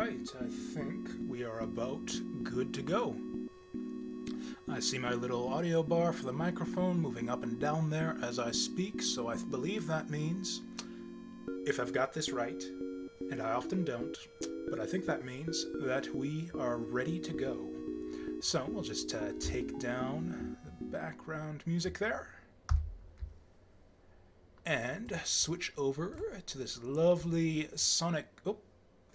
Alright, I think we are about good to go. I see my little audio bar for the microphone moving up and down there as I speak, so I believe that means, if I've got this right, and I often don't, but I think that means that we are ready to go. So we'll just take down the background music there and switch over to this lovely Sonic,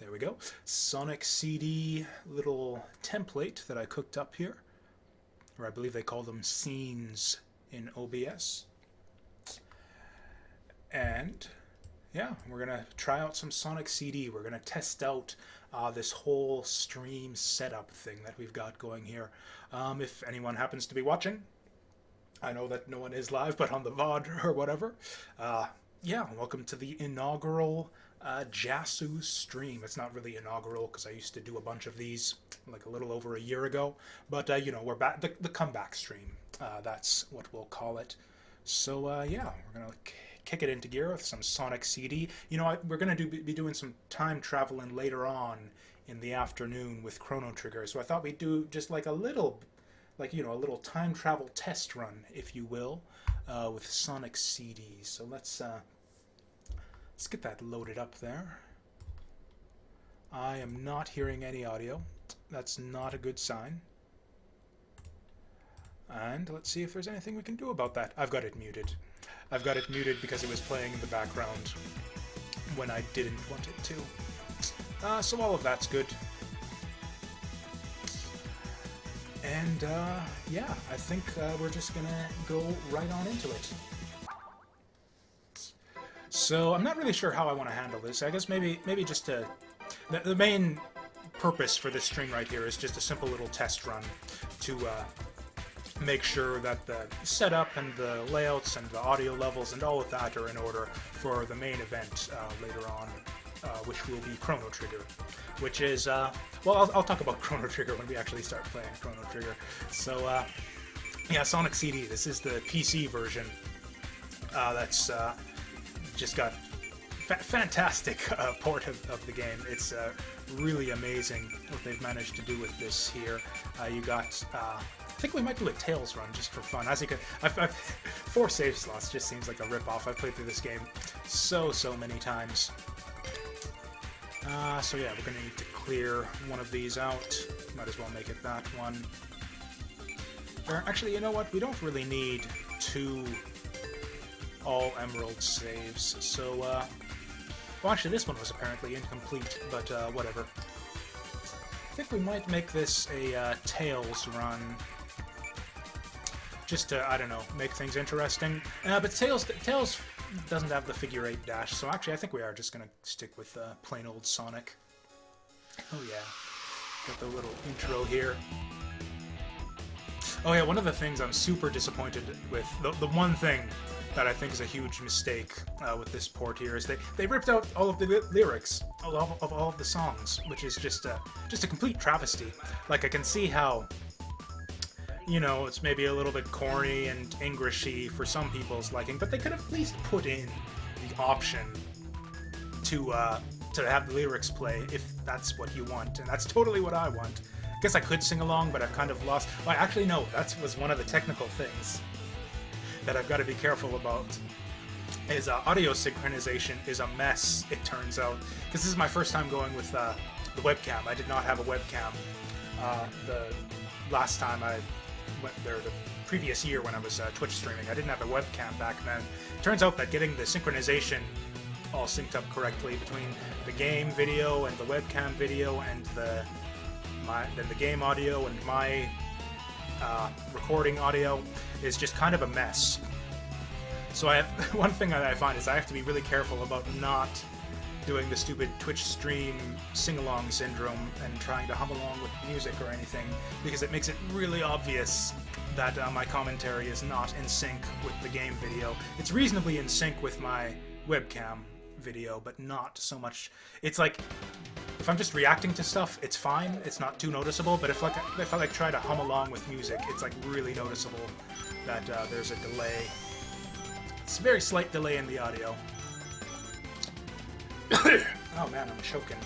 there we go, Sonic CD little template that I cooked up here, or I believe they call them scenes in OBS. And yeah, we're gonna try out some Sonic CD. We're gonna test out this whole stream setup thing that we've got going here. If anyone happens to be watching, I know that no one is live, but on the VOD or whatever, yeah, welcome to the inaugural Jasu stream. It's not really inaugural because I used to do a bunch of these like a little over a year ago, but you know, we're back, the comeback stream, that's what we'll call it. So yeah, we're gonna kick it into gear with some Sonic CD. You know, we're gonna be doing some time traveling later on in the afternoon with Chrono Trigger, so I thought we'd do just like a little, like, you know, a little time travel test run, if you will, with Sonic CD. So let's get that loaded up there. I am not hearing any audio. That's not a good sign. And let's see if there's anything we can do about that. I've got it muted. I've got it muted because it was playing in the background when I didn't want it to. So all of that's good. And yeah, I think we're just gonna go right on into it. So I'm not really sure how I want to handle this. I guess maybe just to... The main purpose for this stream right here is just a simple little test run to make sure that the setup and the layouts and the audio levels and all of that are in order for the main event later on, which will be Chrono Trigger, which is, well, I'll talk about Chrono Trigger when we actually start playing Chrono Trigger. So, yeah, Sonic CD, this is the PC version that's just got fantastic port of the game. It's really amazing what they've managed to do with this here. You got, I think we might do a Tails run just for fun. As you can, I've 4 save slots just seems like a rip-off. I've played through this game so many times. So yeah, we're gonna need to clear one of these out. Might as well make it that one. Or actually, you know what? We don't really need 2 all emerald saves. So, well, actually, this one was apparently incomplete, but whatever. I think we might make this a Tails run, just to, I don't know, make things interesting. But Tails doesn't have the figure 8 dash, so actually I think we are just gonna stick with plain old Sonic. Oh yeah, got the little intro here. Oh yeah, one of the things I'm super disappointed with, the one thing that I think is a huge mistake with this port here, is they ripped out all of the lyrics of all of the songs, which is just a complete travesty. Like, I can see how, you know, it's maybe a little bit corny and Englishy for some people's liking, but they could have at least put in the option to have the lyrics play if that's what you want, and that's totally what I want. I guess I could sing along, but I've kind of lost... Well, actually, no, that was one of the technical things that I've got to be careful about, is audio synchronization is a mess, it turns out. Because this is my first time going with the webcam. I did not have a webcam the last time I went there, the previous year when I was Twitch streaming. I didn't have a webcam back then. It turns out that getting the synchronization all synced up correctly between the game video and the webcam video and then the game audio and my recording audio is just kind of a mess. So one thing that I find is I have to be really careful about not doing the stupid Twitch stream sing-along syndrome and trying to hum along with music or anything, because it makes it really obvious that my commentary is not in sync with the game video. It's reasonably in sync with my webcam video, but not so much. It's like, if I'm just reacting to stuff, it's fine, it's not too noticeable, but if I try to hum along with music, it's like really noticeable that there's a delay. It's a very slight delay in the audio. Oh man, I'm choking.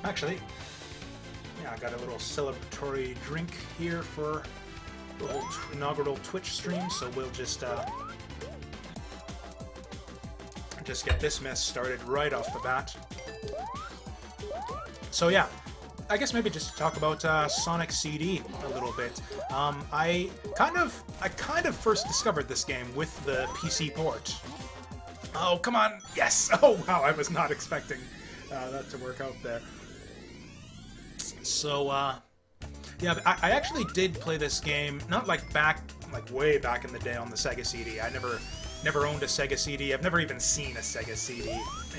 Actually, yeah, I got a little celebratory drink here for the whole inaugural Twitch stream, so we'll just get this mess started right off the bat. So yeah, I guess maybe just to talk about Sonic CD a little bit. I kind of first discovered this game with the PC port. Oh, come on! Yes! Oh, wow, I was not expecting that to work out there. So, yeah, I actually did play this game, not like way back in the day on the Sega CD. I never owned a Sega CD. I've never even seen a Sega CD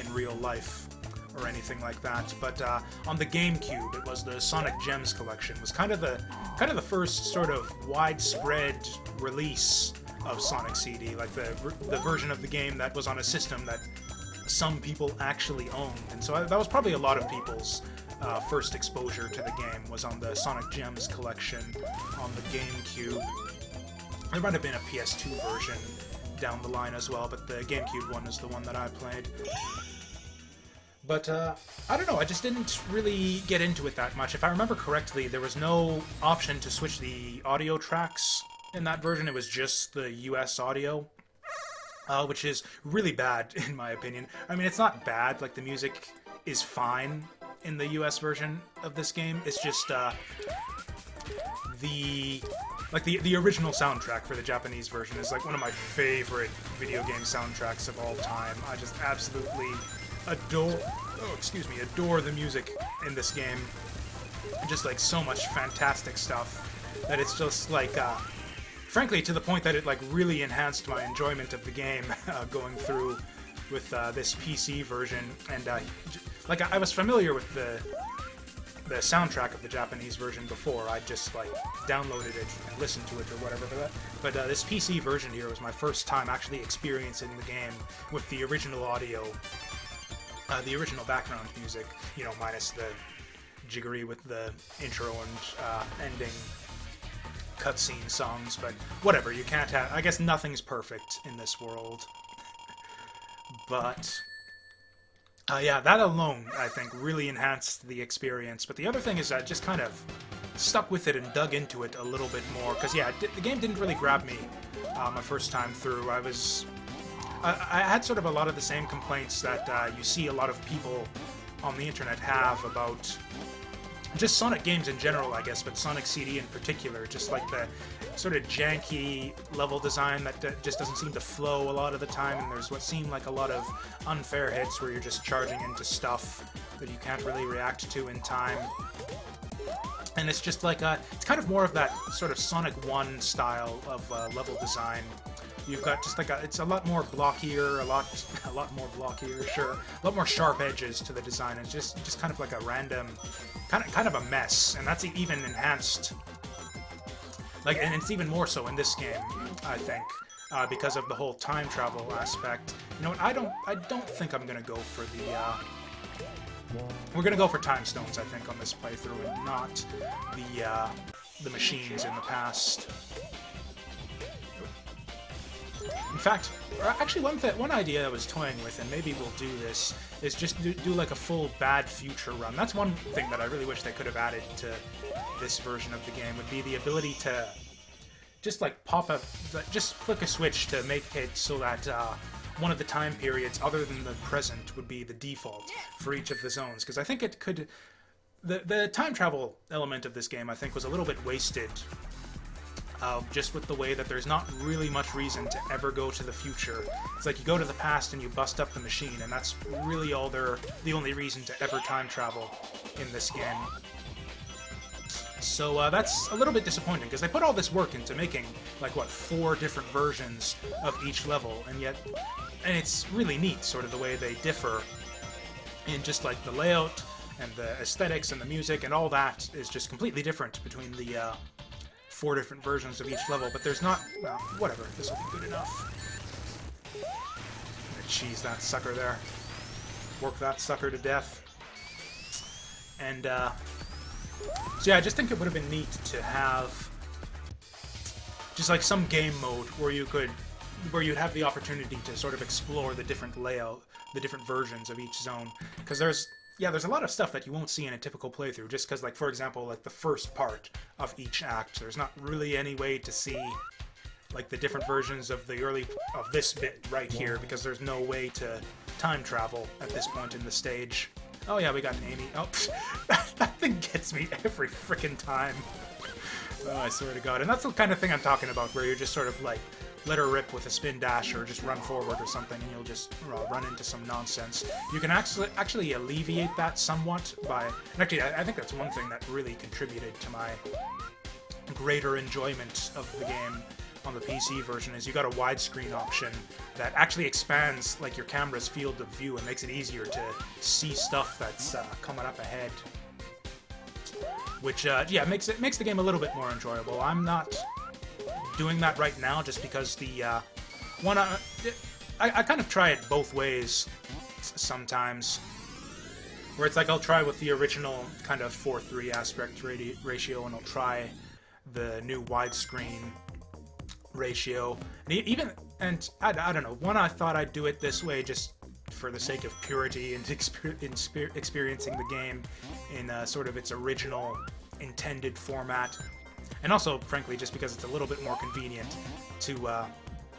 in real life or anything like that. But on the GameCube, it was the Sonic Gems collection. It was kind of the first sort of widespread release of Sonic CD, like the version of the game that was on a system that some people actually owned. And so that was probably a lot of people's first exposure to the game, was on the Sonic Gems collection on the GameCube. There might have been a PS2 version down the line as well, but the GameCube one is the one that I played. But, I don't know, I just didn't really get into it that much. If I remember correctly, there was no option to switch the audio tracks in that version. It was just the US audio, which is really bad, in my opinion. I mean, it's not bad, like, the music is fine in the US version of this game. It's just, the original soundtrack for the Japanese version is, like, one of my favorite video game soundtracks of all time. I just absolutely adore the music in this game. Just, like, so much fantastic stuff that it's just, like, frankly, to the point that it, like, really enhanced my enjoyment of the game going through with this PC version. And, like, I was familiar with the soundtrack of the Japanese version before. I just, like, downloaded it and listened to it or whatever. But this PC version here was my first time actually experiencing the game with the original audio, the original background music, you know, minus the jiggery with the intro and ending cutscene songs. But whatever, you can't have... I guess nothing's perfect in this world. But... yeah, that alone, I think, really enhanced the experience. But the other thing is I just kind of stuck with it and dug into it a little bit more. Because, yeah, the game didn't really grab me my first time through. I had sort of a lot of the same complaints that you see a lot of people on the internet have about just Sonic games in general, I guess, but Sonic CD in particular. Just like the sort of janky level design that just doesn't seem to flow a lot of the time, and there's what seem like a lot of unfair hits where you're just charging into stuff that you can't really react to in time. And it's just like it's kind of more of that sort of Sonic 1 style of level design. You've got just like it's a lot more blockier, a lot more blockier, sure, a lot more sharp edges to the design. It's just kind of like a random, kind of a mess, and that's even enhanced. Like, and it's even more so in this game, I think, because of the whole time travel aspect. You know what? I don't think I'm gonna go for the. We're gonna go for time stones, I think, on this playthrough, and not the machines in the past. In fact, actually, one idea I was toying with, and maybe we'll do this, is just do like a full Bad Future run. That's one thing that I really wish they could have added to this version of the game, would be the ability to just like just flick a switch to make it so that one of the time periods other than the present would be the default for each of the zones. Because I think it could... The time travel element of this game, I think, was a little bit wasted. Just with the way that there's not really much reason to ever go to the future. It's like you go to the past and you bust up the machine, and that's really the only reason to ever time travel in this game. So that's a little bit disappointing, because they put all this work into making, like, what, 4 different versions of each level, and it's really neat, sort of the way they differ in just, like, the layout and the aesthetics and the music, and all that is just completely different between the 4 different versions of each level, but there's not... well, whatever, this will be good enough. I'm gonna cheese that sucker there. Work that sucker to death. And, so yeah, I just think it would have been neat to have just like some game mode where you'd have the opportunity to sort of explore the different layout, the different versions of each zone. Because there's yeah, there's a lot of stuff that you won't see in a typical playthrough, just because, like, for example, like the first part of each act, there's not really any way to see, like, the different versions of of this bit right here, because there's no way to time travel at this point in the stage. Oh yeah, we got an Amy. Oh, that thing gets me every frickin' time. Oh, I swear to God. And that's the kind of thing I'm talking about, where you're just sort of like, let her rip with a spin dash or just run forward or something, and you'll just run into some nonsense. You can actually alleviate that somewhat by... And actually, I think that's one thing that really contributed to my greater enjoyment of the game on the PC version, is you got a widescreen option that actually expands like your camera's field of view and makes it easier to see stuff that's coming up ahead. Which, yeah, makes the game a little bit more enjoyable. I'm not doing that right now just because the one I kind of try it both ways sometimes, where it's like I'll try with the original kind of 4:3 aspect ratio, and I'll try the new widescreen ratio, and I don't know, one I thought I'd do it this way just for the sake of purity and experiencing the game in sort of its original intended format. And also, frankly, just because it's a little bit more convenient to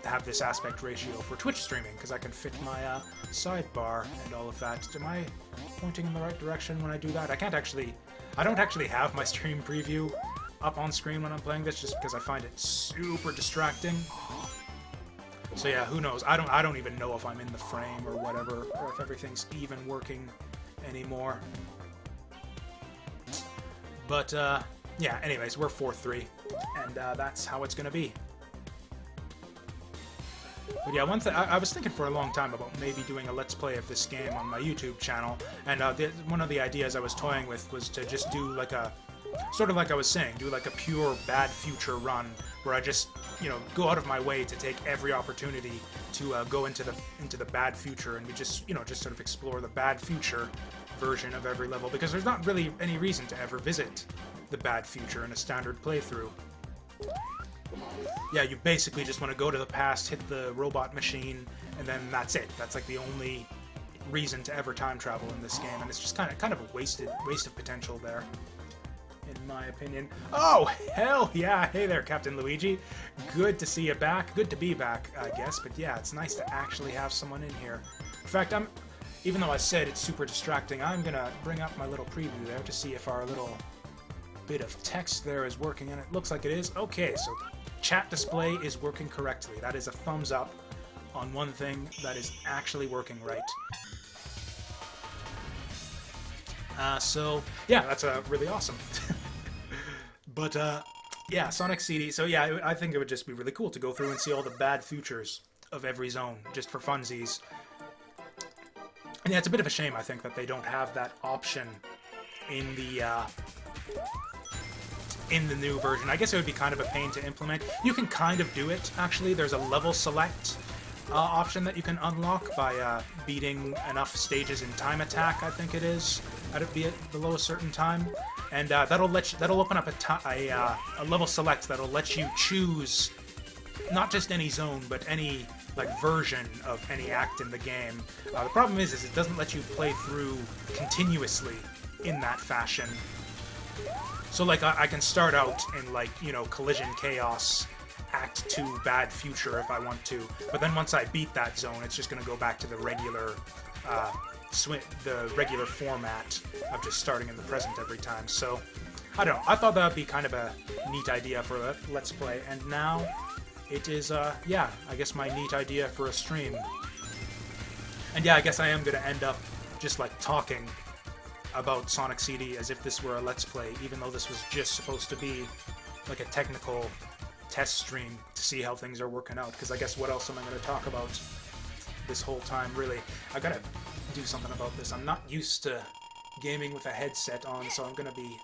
have this aspect ratio for Twitch streaming, because I can fit my sidebar and all of that. Am I pointing in the right direction when I do that? I don't actually have my stream preview up on screen when I'm playing this, just because I find it super distracting. So yeah, who knows? I don't even know if I'm in the frame or whatever, or if everything's even working anymore. But, yeah, anyways, we're 4-3, and that's how it's gonna be. But yeah, one thing I was thinking for a long time about maybe doing a Let's Play of this game on my YouTube channel, and one of the ideas I was toying with was to just do like a, sort of like I was saying, do like a pure bad future run, where I just, you know, go out of my way to take every opportunity to go into the bad future, and we just, you know, just sort of explore the bad future version of every level, because there's not really any reason to ever visit the bad future in a standard playthrough. Yeah, you basically just want to go to the past, hit the robot machine, and then that's it. That's like the only reason to ever time travel in this game, and it's just kind of a waste of potential there, in my opinion. Oh, hell yeah! Hey there, Captain Luigi. Good to see you back. Good to be back, I guess, but yeah, it's nice to actually have someone in here. In fact, even though I said it's super distracting, I'm gonna bring up my little preview there to see if our little bit of text there is working, and it looks like it is. Okay, so chat display is working correctly. That is a thumbs up on one thing that is actually working right. So yeah, that's really awesome. But yeah, Sonic CD. So yeah, I think it would just be really cool to go through and see all the bad futures of every zone, just for funsies. And yeah, it's a bit of a shame, I think, that they don't have that option in the new version. I guess it would be kind of a pain to implement. You can kind of do it, actually. There's a level select option that you can unlock by beating enough stages in time attack, I think it is, below a certain time. And that'll open up a level select that'll let you choose not just any zone, but any like version of any act in the game. The problem is it doesn't let you play through continuously in that fashion. So like I can start out in, like, you know, Collision Chaos Act 2 Bad Future if I want to, but then once I beat that zone, it's just going to go back to the regular format of just starting in the present every time. So I don't know. I thought that'd be kind of a neat idea for a Let's Play, and now it is, yeah, I guess my neat idea for a stream. And yeah, I guess I am going to end up just like talking about Sonic CD as if this were a Let's Play, even though this was just supposed to be like a technical test stream to see how things are working out, because I guess what else am I going to talk about this whole time, really? I gotta do something about this. I'm not used to gaming with a headset on, so I'm going to be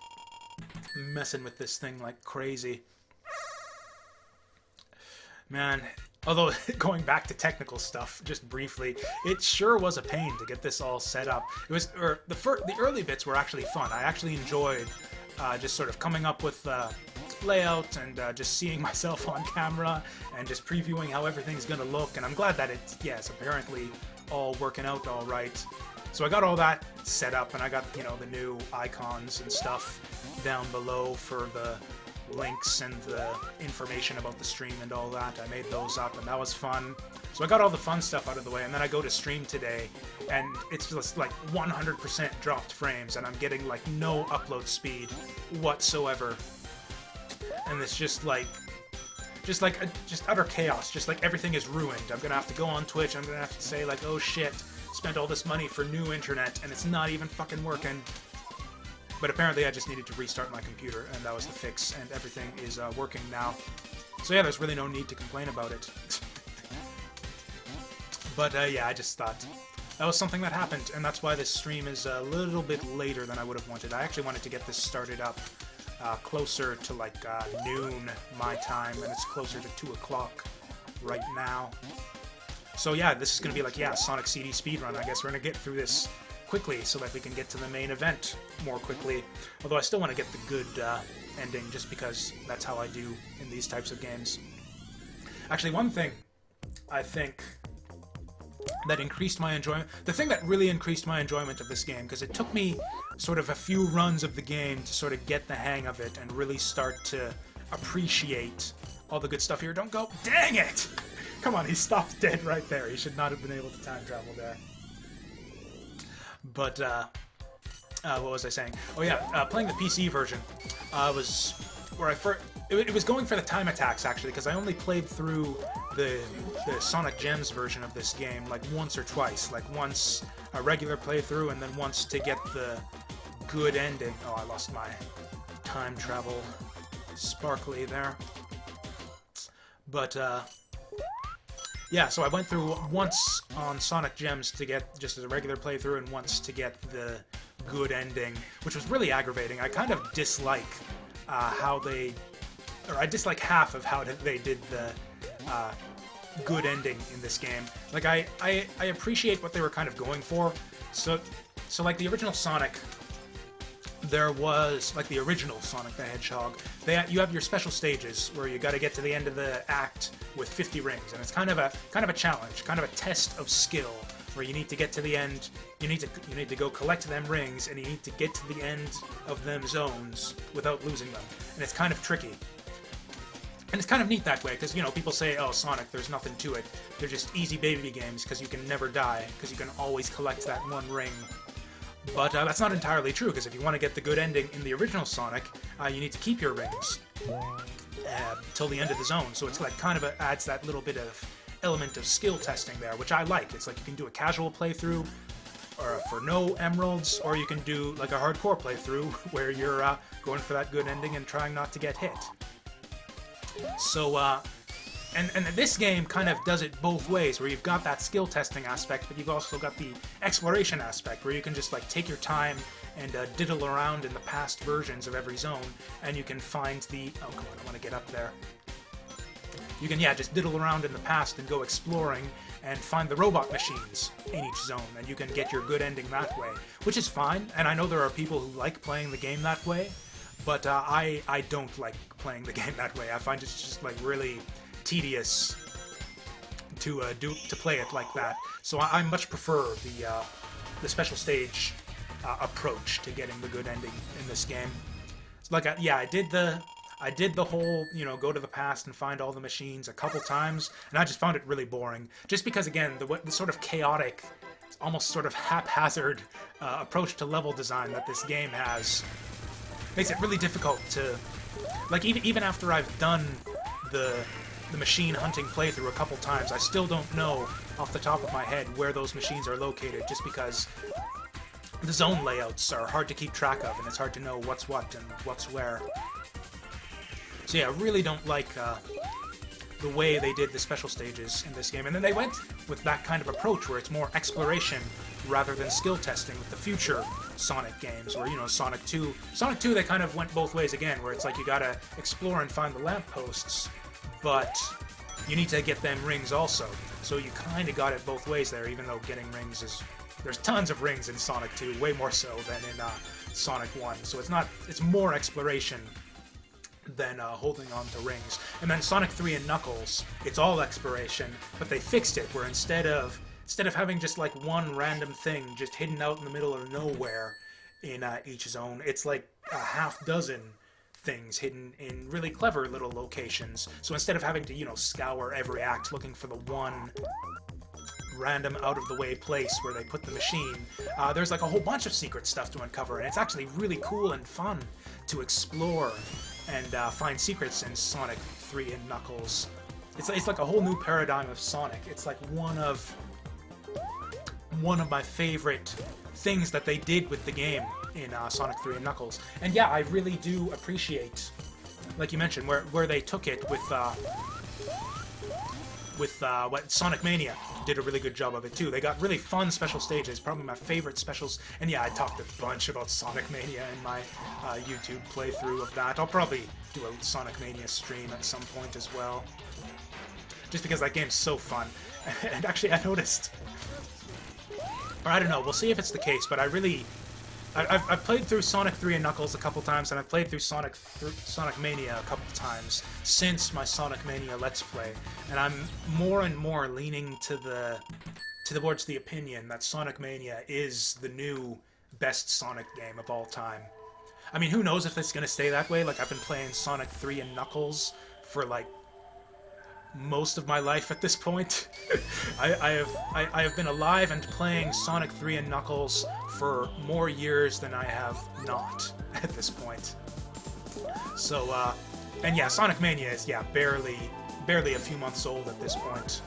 messing with this thing like crazy. Man, although going back to technical stuff just briefly, it sure was a pain to get this all set up. It was, the early bits were actually fun. I actually enjoyed just sort of coming up with layout and just seeing myself on camera and just previewing how everything's gonna look. And I'm glad that it's, yes, apparently all working out all right. So I got all that set up, and I got, you know, the new icons and stuff down below for the links and the information about the stream and all that. I made those up, and that was fun. So I got all the fun stuff out of the way, and then I go to stream today, and it's just like 100% dropped frames, and I'm getting like no upload speed whatsoever. And it's just utter chaos. Just like everything is ruined. I'm gonna have to go on Twitch. I'm gonna have to say like, oh shit, spent all this money for new internet, and it's not even fucking working. But apparently I just needed to restart my computer, and that was the fix, and everything is working now. So yeah, there's really no need to complain about it. But yeah, I just thought that was something that happened, and that's why this stream is a little bit later than I would have wanted. I actually wanted to get this started up closer to like noon my time, and it's closer to 2 o'clock right now. So yeah, this is going to be like, yeah, Sonic CD speedrun. I guess we're going to get through this quickly so that we can get to the main event more quickly. Although I still want to get the good ending, just because that's how I do in these types of games. Actually, one thing I think that increased my enjoyment, the thing that really increased my enjoyment of this game, because it took me sort of a few runs of the game to sort of get the hang of it and really start to appreciate all the good stuff here. Don't go, dang it! Come on, he stopped dead right there. He should not have been able to time travel there. But, what was I saying? Oh yeah, playing the PC version was where I first... It was going for the time attacks, actually, because I only played through the Sonic Gems version of this game, like, once or twice. Like, once a regular playthrough, and then once to get the good ending. Oh, I lost my time travel sparkly there. But, yeah, so I went through once on Sonic Gems to get just as a regular playthrough, and once to get the good ending, which was really aggravating. I kind of dislike how they... Or I dislike half of how they did the good ending in this game. Like, I appreciate what they were kind of going for. So like, the original Sonic, there was, like, the original Sonic the Hedgehog, you have your special stages where you gotta get to the end of the act with 50 rings, and it's kind of a challenge, kind of a test of skill, where you need to get to the end, you need to go collect them rings, and you need to get to the end of them zones without losing them. And it's kind of tricky. And it's kind of neat that way, because, you know, people say, oh, Sonic, there's nothing to it. They're just easy baby games, because you can never die, because you can always collect that one ring. But that's not entirely true, because if you want to get the good ending in the original Sonic, you need to keep your rings till the end of the zone. So it's like kind of adds that little bit of element of skill testing there, which I like. It's like you can do a casual playthrough or for no emeralds, or you can do like a hardcore playthrough where you're going for that good ending and trying not to get hit. So, and this game kind of does it both ways, where you've got that skill testing aspect, but you've also got the exploration aspect, where you can just like take your time and diddle around in the past versions of every zone, and you can find the... Oh, come on, I want to get up there. You can, yeah, just diddle around in the past and go exploring and find the robot machines in each zone, and you can get your good ending that way, which is fine, and I know there are people who like playing the game that way, but I don't like playing the game that way. I find it's just like really tedious to play it like that. So I much prefer the special stage approach to getting the good ending in this game. It's like yeah, I did the whole, you know, go to the past and find all the machines a couple times, and I just found it really boring. Just because, again, the sort of chaotic, almost sort of haphazard approach to level design that this game has makes it really difficult to, like, even after I've done the machine hunting playthrough a couple times, I still don't know off the top of my head where those machines are located, just because the zone layouts are hard to keep track of, and it's hard to know what's what and what's where. So yeah, I really don't like the way they did the special stages in this game. And then they went with that kind of approach where it's more exploration rather than skill testing with the future Sonic games, where, you know, Sonic 2, they kind of went both ways again, where it's like you gotta explore and find the lampposts, but you need to get them rings also. So you kind of got it both ways there, even though getting rings is... There's tons of rings in Sonic 2, way more so than in Sonic 1. So it's more exploration than holding on to rings. And then Sonic 3 and Knuckles, it's all exploration, but they fixed it, where instead of instead of having just like one random thing just hidden out in the middle of nowhere in each zone, it's like a half dozen things hidden in really clever little locations. So instead of having to, you know, scour every act looking for the one random out-of-the-way place where they put the machine, there's like a whole bunch of secret stuff to uncover, and it's actually really cool and fun to explore and find secrets in Sonic 3 and Knuckles. It's like a whole new paradigm of Sonic. It's like one of my favorite things that they did with the game in Sonic 3 and Knuckles. And yeah, I really do appreciate, like you mentioned, where they took it with what Sonic Mania did a really good job of it too. They got really fun special stages, probably my favorite specials. And yeah, I talked a bunch about Sonic Mania in my YouTube playthrough of that. I'll probably do a Sonic Mania stream at some point as well, just because that game's so fun. And actually, I noticed, or I don't know, we'll see if it's the case, but I've played through Sonic 3 and Knuckles a couple times, and I've played through Sonic Mania a couple times since my Sonic Mania Let's Play, and I'm more and more leaning towards the opinion that Sonic Mania is the new best Sonic game of all time. I mean, who knows if it's gonna stay that way? Like, I've been playing Sonic 3 and Knuckles for like most of my life at this point. I have been alive and playing Sonic 3 and Knuckles for more years than I have not at this point. So, and yeah, Sonic Mania is, yeah, barely a few months old at this point.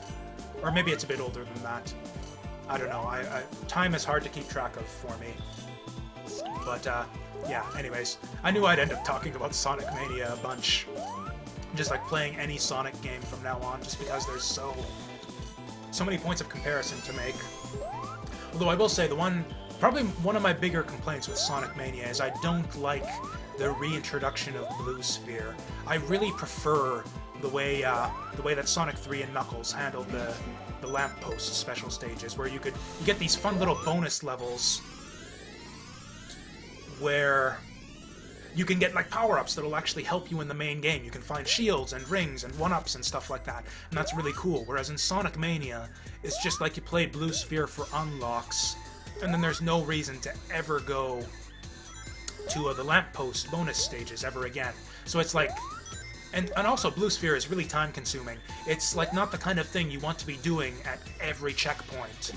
Or maybe it's a bit older than that. I don't know. Time is hard to keep track of for me. But, yeah, anyways, I knew I'd end up talking about Sonic Mania a bunch. Just like playing any Sonic game from now on, just because there's so many points of comparison to make. Although I will say, probably one of my bigger complaints with Sonic Mania is I don't like the reintroduction of Blue Sphere. I really prefer the way that Sonic 3 and Knuckles handled the lamppost special stages, where you get these fun little bonus levels where you can get like power-ups that'll actually help you in the main game. You can find shields and rings and one-ups and stuff like that, and that's really cool. Whereas in Sonic Mania, it's just like you played Blue Sphere for unlocks, and then there's no reason to ever go to the lamppost bonus stages ever again. So it's like, and also Blue Sphere is really time-consuming. It's like not the kind of thing you want to be doing at every checkpoint.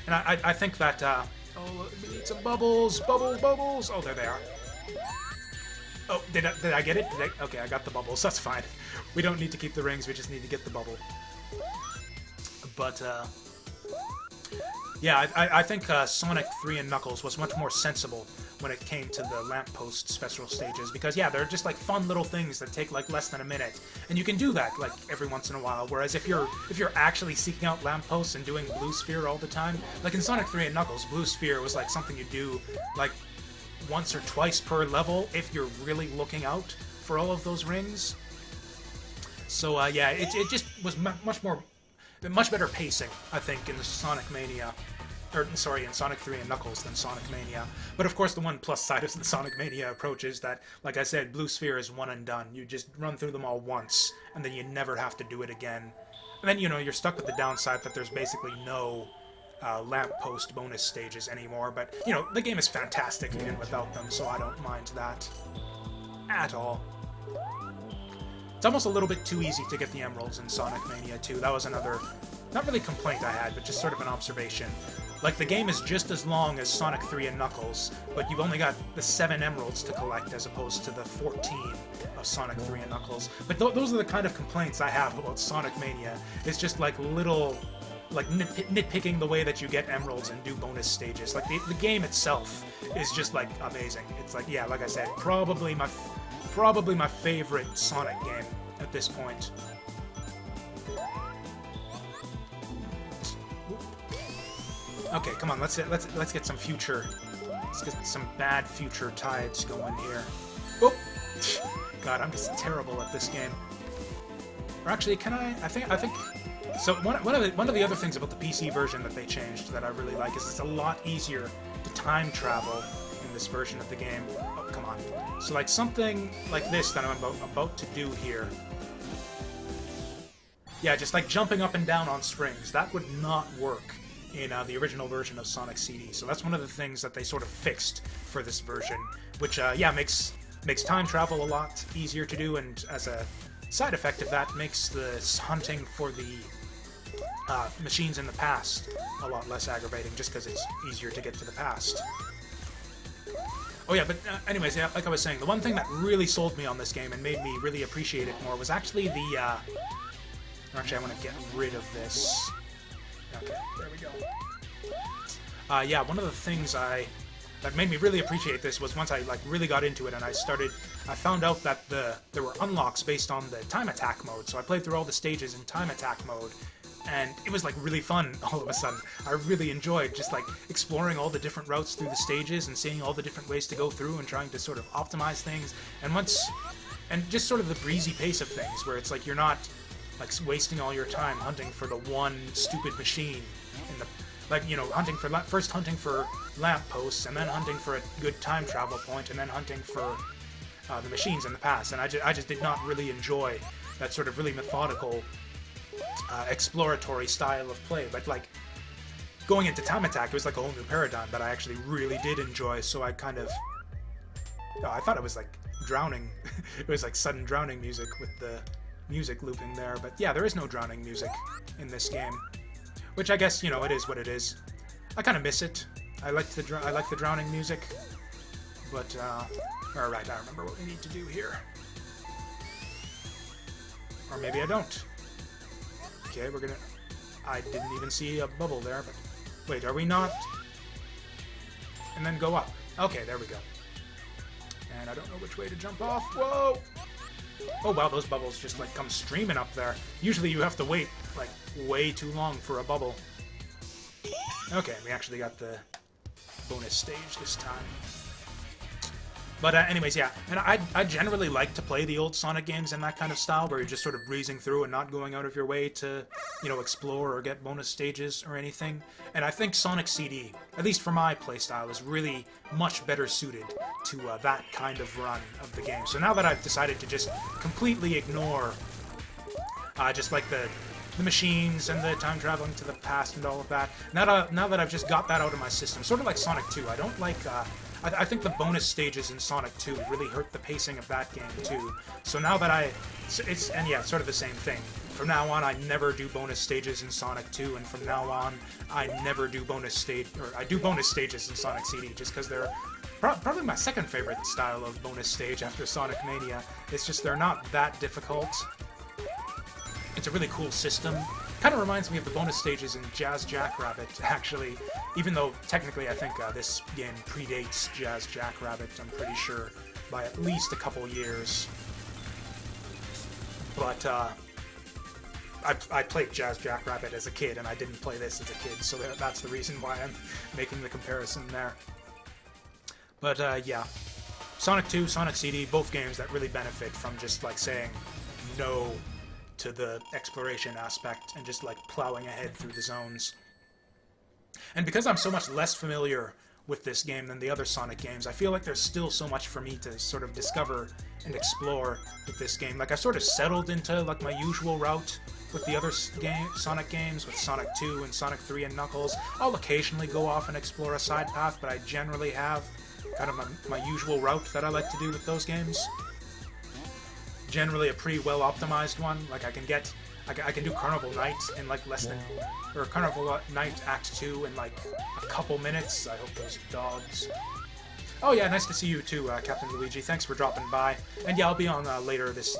And I think that, oh, we need some bubbles, bubbles. Oh, there they are. Oh, did I get it? Okay, I got the bubbles. That's fine. We don't need to keep the rings. We just need to get the bubble. But, yeah, I think Sonic 3 and Knuckles was much more sensible when it came to the lamppost special stages, because, yeah, they're just, like, fun little things that take, like, less than a minute. And you can do that, like, every once in a while, whereas if you're actually seeking out lampposts and doing Blue Sphere all the time, like in Sonic 3 and Knuckles, Blue Sphere was, like, something you do, like, once or twice per level if you're really looking out for all of those rings. So yeah, it just was much better pacing, I think, in the Sonic Mania, or sorry, in Sonic 3 and Knuckles than Sonic Mania. But of course, the one plus side of the Sonic Mania approach is that, like I said, Blue Sphere is one and done. You just run through them all once, and then you never have to do it again. And then, you know, you're stuck with the downside that there's basically no lamppost bonus stages anymore, but, you know, the game is fantastic even without them, so I don't mind that at all. It's almost a little bit too easy to get the emeralds in Sonic Mania 2. That was another, not really complaint I had, but just sort of an observation. Like, the game is just as long as Sonic 3 and Knuckles, but you've only got the 7 emeralds to collect as opposed to the 14 of Sonic 3 and Knuckles. But those are the kind of complaints I have about Sonic Mania. It's just like little, like, nitpicking the way that you get emeralds and do bonus stages. Like, the game itself is just, like, amazing. It's like, yeah, like I said, probably my favorite Sonic game at this point. Okay, come on, let's get some future. Let's get some bad future tides going here. Oh, God, I'm just terrible at this game. Or actually, can I? I think. So one of the other things about the PC version that they changed that I really like is it's a lot easier to time travel in this version of the game. Oh, come on. So like something like this that I'm about to do here. Yeah, just like jumping up and down on springs. That would not work in the original version of Sonic CD. So that's one of the things that they sort of fixed for this version, which, yeah, makes time travel a lot easier to do, and as a side effect of that, makes the hunting for the machines in the past a lot less aggravating, just because it's easier to get to the past. Oh yeah, but anyways, yeah, like I was saying, the one thing that really sold me on this game and made me really appreciate it more was actually the, actually I want to get rid of this. Okay, there we go. Yeah, one of the things that made me really appreciate this was once I like really got into it and I found out that there were unlocks based on the time attack mode, so I played through all the stages in time attack mode, and it was like really fun all of a sudden. I really enjoyed just like exploring all the different routes through the stages and seeing all the different ways to go through and trying to sort of optimize things, and just sort of the breezy pace of things where it's like you're not like wasting all your time hunting for the one stupid machine in the, like, you know, first hunting for lampposts, and then hunting for a good time travel point, and then hunting for the machines in the past. And I just did not really enjoy that sort of really methodical exploratory style of play. But like going into time attack, it was like a whole new paradigm that I actually really did enjoy. So I kind of, I thought it was like drowning. It was like sudden drowning music with the music looping there, but yeah, there is no drowning music in this game, which I guess, you know, it is what it is. I kind of miss it. I like the drowning music, but all right, I remember what we need to do here, or maybe I don't. Okay, we're gonna. I didn't even see a bubble there, but wait, are we not? And then go up. Okay, there we go. And I don't know which way to jump off. Whoa! Oh wow, those bubbles just like come streaming up there. Usually you have to wait like way too long for a bubble. Okay, we actually got the bonus stage this time. But anyways, yeah, and I generally like to play the old Sonic games in that kind of style, where you're just sort of breezing through and not going out of your way to, you know, explore or get bonus stages or anything. And I think Sonic CD, at least for my playstyle, is really much better suited to that kind of run of the game. So now that I've decided to just completely ignore just like the machines and the time traveling to the past and all of that, now that I've just got that out of my system, sort of like Sonic 2, I don't like... I think the bonus stages in Sonic 2 really hurt the pacing of that game too. So now that it's sort of the same thing. From now on, I never do bonus stages in Sonic 2, and from now on, I never do I do bonus stages in Sonic CD, just because they're probably my second favorite style of bonus stage after Sonic Mania. It's just they're not that difficult. It's a really cool system. Kind of reminds me of the bonus stages in Jazz Jackrabbit, actually. Even though, technically, I think this game predates Jazz Jackrabbit, I'm pretty sure, by at least a couple years. But, I played Jazz Jackrabbit as a kid, and I didn't play this as a kid, so that's the reason why I'm making the comparison there. But, yeah. Sonic 2, Sonic CD, both games that really benefit from just, like, saying no to the exploration aspect and just like plowing ahead through the zones. And because I'm so much less familiar with this game than the other Sonic games, I feel like there's still so much for me to sort of discover and explore with this game. Like, I've sort of settled into like my usual route with the other Sonic games, with Sonic 2 and Sonic 3 and Knuckles. I'll occasionally go off and explore a side path, but I generally have kind of my usual route that I like to do with those games. Generally a pretty well optimized one. Like I can do Carnival Night in like Carnival Night Act 2 in like a couple minutes. I hope those dogs. Oh yeah, nice to see you too, Captain Luigi. Thanks for dropping by. And yeah, I'll be on later this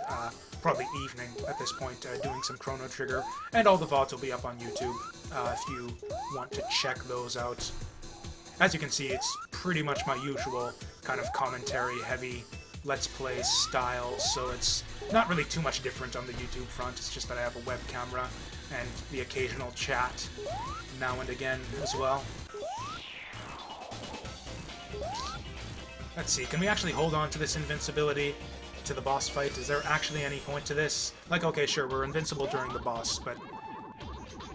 probably evening at this point, doing some Chrono Trigger, and all the VODs will be up on YouTube if you want to check those out. As you can see, it's pretty much my usual kind of commentary heavy Let's Play style, so it's not really too much different on the YouTube front. It's just that I have a web camera and the occasional chat now and again as well. Let's see, can we actually hold on to this invincibility to the boss fight? Is there actually any point to this? Like, okay, sure, we're invincible during the boss, but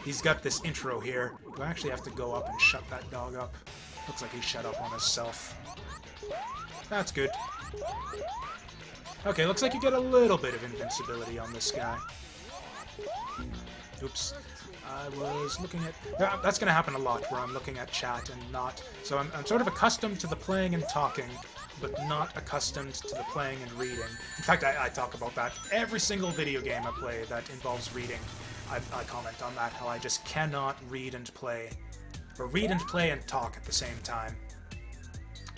he's got this intro here. Do I actually have to go up and shut that dog up? Looks like he shut up on himself. That's good. Okay, looks like you get a little bit of invincibility on this guy. Oops. I was looking at... That's going to happen a lot, where I'm looking at chat and not... So I'm sort of accustomed to the playing and talking, but not accustomed to the playing and reading. In fact, I talk about that. Every single video game I play that involves reading, I comment on that, how I just cannot read and play. Or read and play and talk at the same time.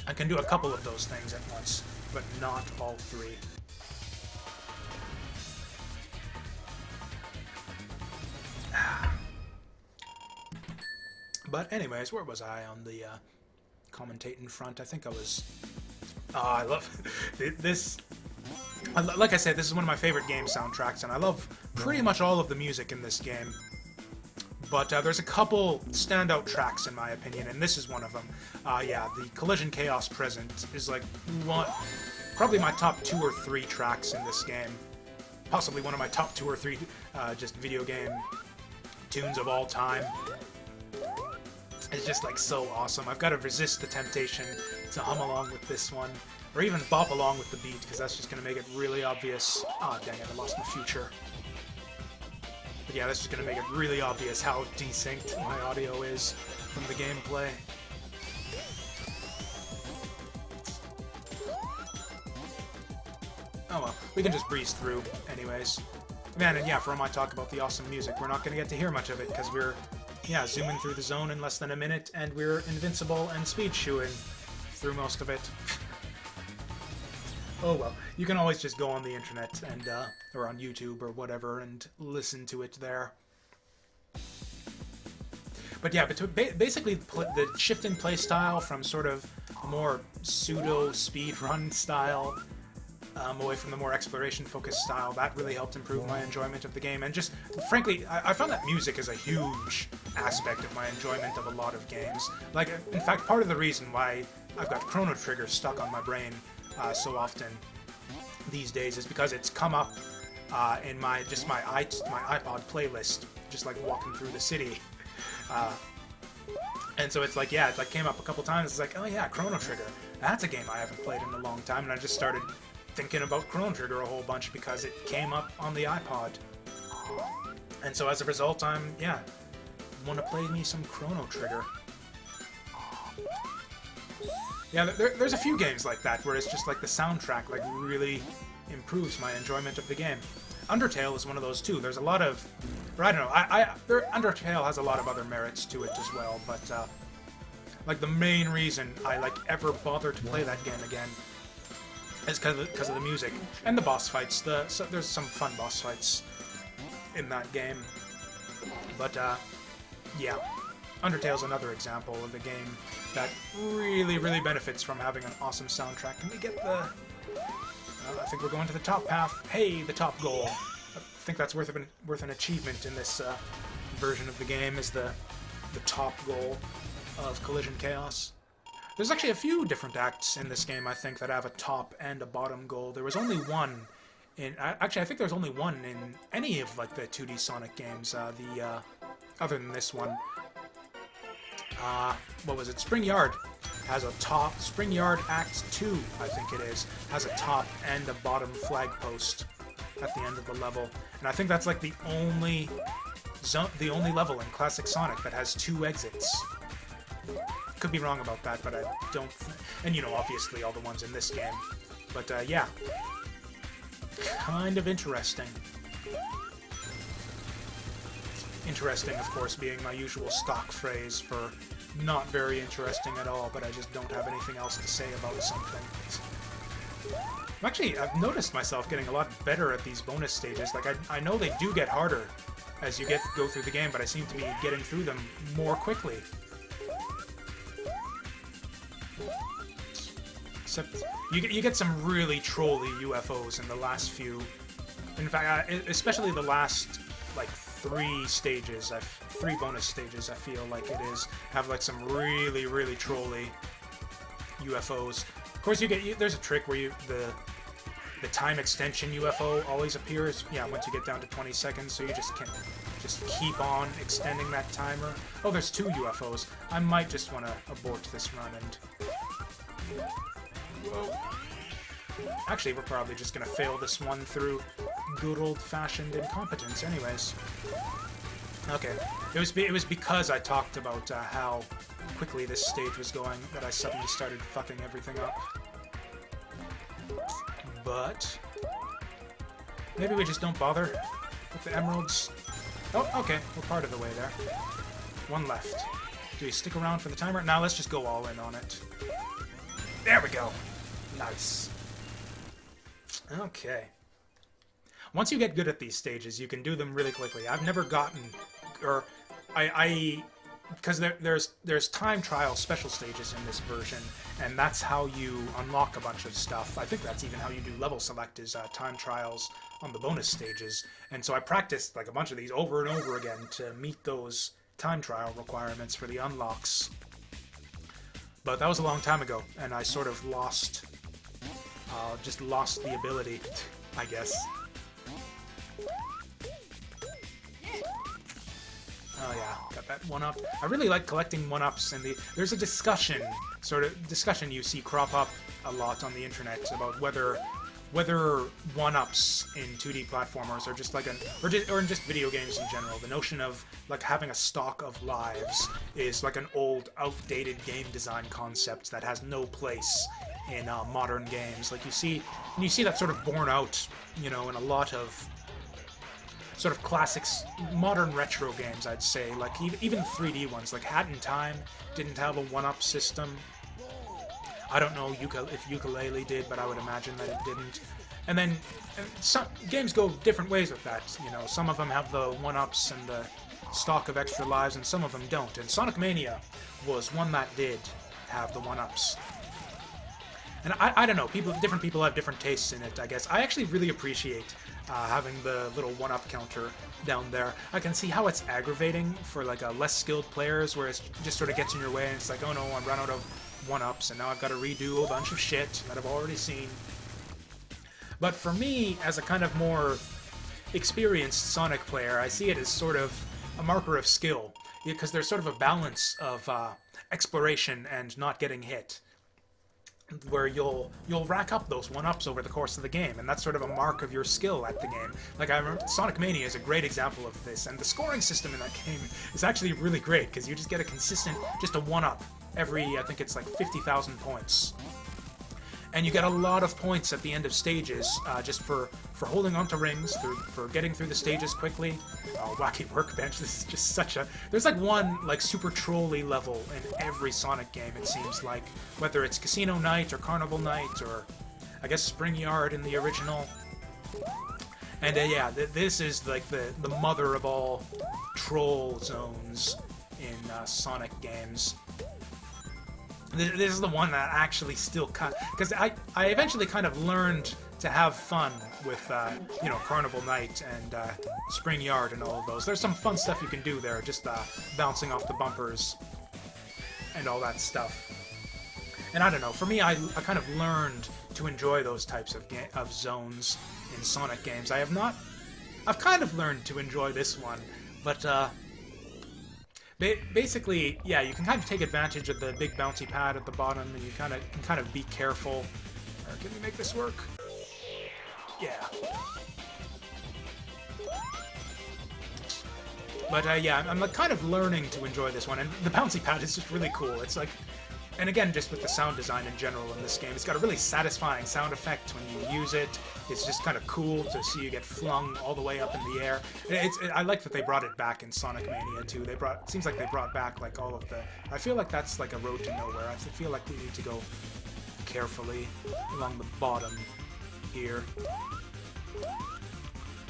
I can do a couple of those things at once, but not all three. But anyways, where was I on the commentating front? I think I was... I love this. Like I said, this is one of my favorite game soundtracks, and I love pretty much all of the music in this game. But there's a couple standout tracks, in my opinion, and this is one of them. Yeah, the Collision Chaos Present is like probably my top 2 or 3 tracks in this game. Possibly one of my top 2 or 3 just video game tunes of all time. It's just like so awesome. I've got to resist the temptation to hum along with this one, or even bop along with the beat, because that's just going to make it really obvious. Ah, dang it, I lost my future. But yeah, that's just going to make it really obvious how desynced my audio is from the gameplay. Oh well, we can just breeze through anyways. Man, and yeah, for all my talk about the awesome music, we're not going to get to hear much of it, because we're, yeah, zooming through the zone in less than a minute, and we're invincible and speed-shooing through most of it. Oh well, you can always just go on the internet and, or on YouTube or whatever, and listen to it there. But yeah, basically the shift in play style from sort of a more pseudo speedrun style, away from the more exploration-focused style, that really helped improve my enjoyment of the game. And just, frankly, I found that music is a huge aspect of my enjoyment of a lot of games. Like, in fact, part of the reason why I've got Chrono Trigger stuck on my brain so often these days is because it's come up in my iPod playlist, just like walking through the city. And so it's like, yeah, it like came up a couple times. It's like, oh yeah, Chrono Trigger. That's a game I haven't played in a long time, and I just started thinking about Chrono Trigger a whole bunch because it came up on the iPod. And so as a result, yeah, want to play me some Chrono Trigger. Yeah, there's a few games like that where it's just like the soundtrack like really improves my enjoyment of the game. Undertale is one of those too. There's a lot of, or I don't know, Undertale has a lot of other merits to it as well, but like the main reason I like ever bothered to play that game again is because of the music and the boss fights. So there's some fun boss fights in that game, but yeah, Undertale's another example of a game that really, really benefits from having an awesome soundtrack. Can we get the... I think we're going to the top path. Hey, the top goal. I think that's worth an achievement in this version of the game, is the top goal of Collision Chaos. There's actually a few different acts in this game, I think, that have a top and a bottom goal. There was only one in... Actually, I think there's only one in any of like the 2D Sonic games, other than this one. What was it? Spring Yard has a top. Spring Yard Act 2, I think it is, has a top and a bottom flag post at the end of the level. And I think that's like the only level in Classic Sonic that has 2 exits. Could be wrong about that, but I don't... And, you know, obviously all the ones in this game. But, yeah. Kind of interesting. Interesting, of course, being my usual stock phrase for not very interesting at all, but I just don't have anything else to say about something. I've noticed myself getting a lot better at these bonus stages. Like, I know they do get harder as you go through the game, but I seem to be getting through them more quickly. Except, you get some really trolly UFOs in the last few... In fact, especially the last, like, 3 stages, 3 bonus stages, I feel like it is, have like some really, really trolly UFOs. Of course, there's a trick where the time extension UFO always appears, yeah, once you get down to 20 seconds, so you just can keep on extending that timer. Oh, there's 2 UFOs. I might just want to abort this run and... Whoa. Actually, we're probably just going to fail this one through good old-fashioned incompetence anyways. Okay, it was because I talked about how quickly this stage was going that I suddenly started fucking everything up. But maybe we just don't bother with the emeralds. Oh, okay, we're part of the way there. One left. Do we stick around for the timer? Now let's just go all in on it. There we go. Nice. Okay. Once you get good at these stages, you can do them really quickly. I've never gotten, or because there's time trial special stages in this version, and that's how you unlock a bunch of stuff. I think that's even how you do level select is time trials on the bonus stages. And so I practiced like a bunch of these over and over again to meet those time trial requirements for the unlocks. But that was a long time ago, and I sort of lost, just lost the ability, I guess. Oh yeah, got that one up. I really like collecting one-ups, and there's a discussion you see crop up a lot on the internet about whether one-ups in 2D platformers are just like or in just video games in general. The notion of like having a stock of lives is like an old, outdated game design concept that has no place in modern games. Like you see that sort of borne out, you know, in a lot of sort of classics, modern retro games, I'd say. Like even 3D ones, like Hat in Time didn't have a one-up system. I don't know if Ukulele did, but I would imagine that it didn't. And then some games go different ways with that. You know, some of them have the one-ups and the stock of extra lives, and some of them don't. And Sonic Mania was one that did have the one-ups. And I don't know, different people have different tastes in it, I guess. I actually really appreciate having the little one-up counter down there. I can see how it's aggravating for like less skilled players, where it just sort of gets in your way, and it's like, oh no, I've run out of one-ups, and now I've got to redo a bunch of shit that I've already seen. But for me, as a kind of more experienced Sonic player, I see it as sort of a marker of skill, because there's sort of a balance of exploration and not getting hit, where you'll rack up those one-ups over the course of the game, and that's sort of a mark of your skill at the game. Like, I remember Sonic Mania is a great example of this, and the scoring system in that game is actually really great, because you just get a consistent, just a one-up every, I think it's like 50,000 points. And you get a lot of points at the end of stages, just for holding onto rings, for getting through the stages quickly. Oh, Wacky Workbench, this is just such a... There's like one like super trolly level in every Sonic game, it seems like. Whether it's Casino Night or Carnival Night or, I guess, Spring Yard in the original. And yeah, this is like the mother of all troll zones in Sonic games. This is the one that actually still because I eventually kind of learned to have fun with you know, Carnival Night and Spring Yard and all of those. There's some fun stuff you can do there, just bouncing off the bumpers and all that stuff. And I don't know, for me, I kind of learned to enjoy those types of zones in Sonic games. I've kind of learned to enjoy this one, but basically, yeah, you can kind of take advantage of the big bouncy pad at the bottom, and you can kind of be careful. Can we make this work? Yeah. But yeah, I'm like kind of learning to enjoy this one, and the bouncy pad is just really cool. It's like, and again, just with the sound design in general in this game, it's got a really satisfying sound effect when you use it. It's just kind of cool to see you get flung all the way up in the air. I like that they brought it back in Sonic Mania too. It seems like they brought back like all of the... I feel like that's like a road to nowhere. I feel like we need to go carefully along the bottom here.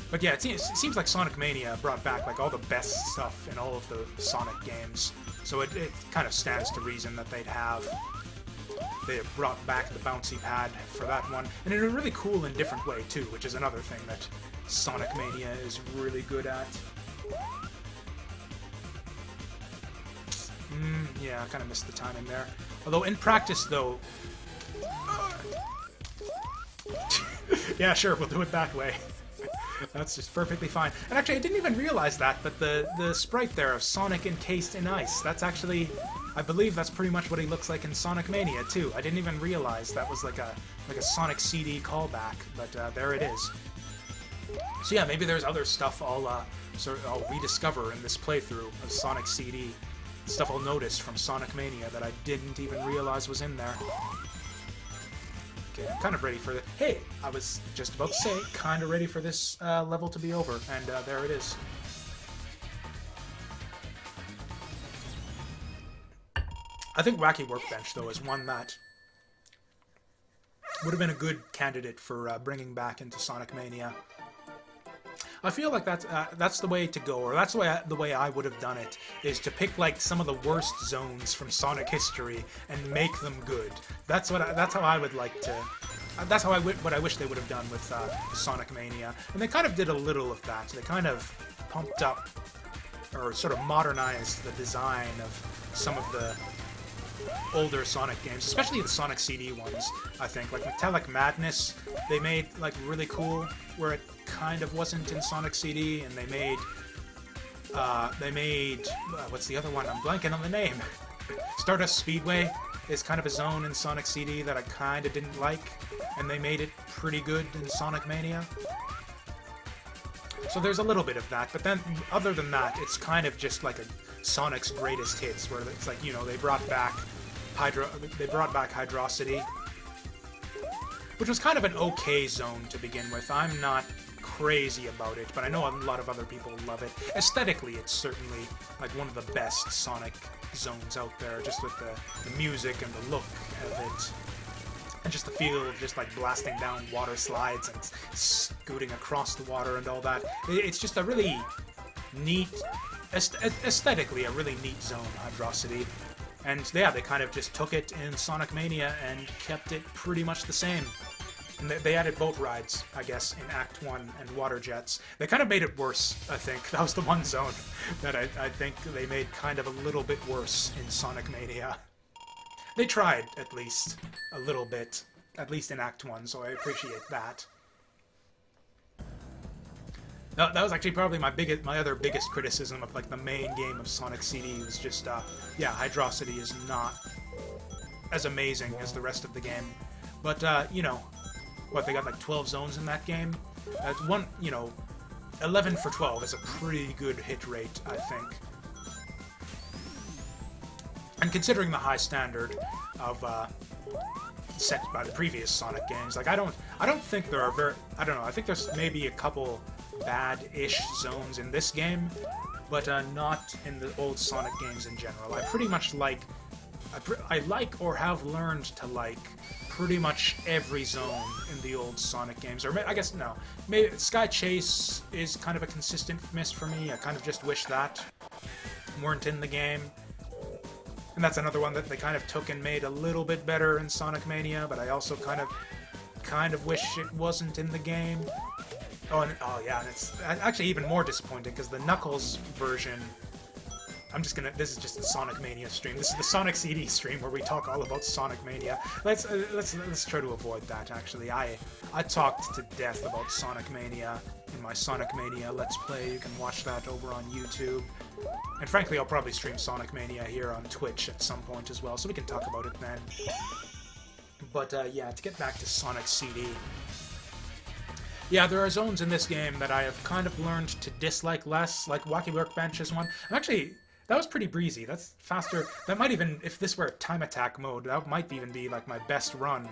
But yeah, it seems like Sonic Mania brought back like all the best stuff in all of the Sonic games. So it kind of stands to reason that they brought back the bouncy pad for that one, and in a really cool and different way too, which is another thing that Sonic Mania is really good at. Yeah, I kind of missed the timing there. Although in practice, though... Yeah, sure, we'll do it that way. That's just perfectly fine. And actually, I didn't even realize that, but the sprite there of Sonic encased in ice, that's actually... I believe that's pretty much what he looks like in Sonic Mania, too. I didn't even realize that was like a Sonic CD callback, but there it is. So yeah, maybe there's other stuff I'll rediscover in this playthrough of Sonic CD. Stuff I'll notice from Sonic Mania that I didn't even realize was in there. Okay, I'm kind of ready for it. Hey, I was just about to say, kind of ready for this level to be over, and there it is. I think Wacky Workbench, though, is one that would have been a good candidate for bringing back into Sonic Mania. I feel like that's the way to go, or that's the way I would have done it, is to pick like some of the worst zones from Sonic history and make them good. That's how I would like to. That's what I wish they would have done with Sonic Mania, and they kind of did a little of that. They kind of pumped up, or sort of modernized the design of some of the older Sonic games, especially the Sonic CD ones. I think like Metallic Madness, they made like really cool, where it kind of wasn't in Sonic CD, and they made what's the other one? I'm blanking on the name. Stardust Speedway is kind of a zone in Sonic CD that I kind of didn't like, and they made it pretty good in Sonic Mania. So there's a little bit of that, but then other than that, it's kind of just like a Sonic's greatest hits, where it's like, you know, they brought back Hydrocity, which was kind of an okay zone to begin with. I'm not crazy about it, but I know a lot of other people love it. Aesthetically, it's certainly like one of the best Sonic zones out there, just with the music and the look of it, and just the feel of just like blasting down water slides and scooting across the water and all that. It's just a really neat, aesthetically a really neat zone, Hydrocity. And yeah, they kind of just took it in Sonic Mania and kept it pretty much the same. And they added boat rides, I guess, in Act 1 and water jets. They kind of made it worse, I think. That was the one zone that I think they made kind of a little bit worse in Sonic Mania. They tried, at least, a little bit. At least in Act 1, so I appreciate that. That was actually probably my other biggest criticism of like the main game of Sonic CD was just, yeah, Hydrocity is not as amazing as the rest of the game. But, you know, what, they got like 12 zones in that game? That's 11 for 12 is a pretty good hit rate, I think. And considering the high standard of, set by the previous Sonic games, like I don't think there are I don't know, I think there's maybe a couple bad-ish zones in this game, but not in the old Sonic games in general. I pretty much like, I like or have learned to like pretty much every zone in the old Sonic games. Or I guess, no, maybe Sky Chase is kind of a consistent miss for me. I kind of just wish that weren't in the game. And that's another one that they kind of took and made a little bit better in Sonic Mania, but I also kind of wish it wasn't in the game. Oh yeah, and it's actually even more disappointing because the Knuckles version. This is just the Sonic Mania stream. This is the Sonic CD stream where we talk all about Sonic Mania. Let's try to avoid that. Actually, I talked to death about Sonic Mania in my Sonic Mania Let's Play. You can watch that over on YouTube. And frankly, I'll probably stream Sonic Mania here on Twitch at some point as well, so we can talk about it then. But yeah, to get back to Sonic CD. Yeah, there are zones in this game that I have kind of learned to dislike less, like Wacky Workbench is one. That was pretty breezy. That's faster. That might even, if this were time attack mode, that might even be like my best run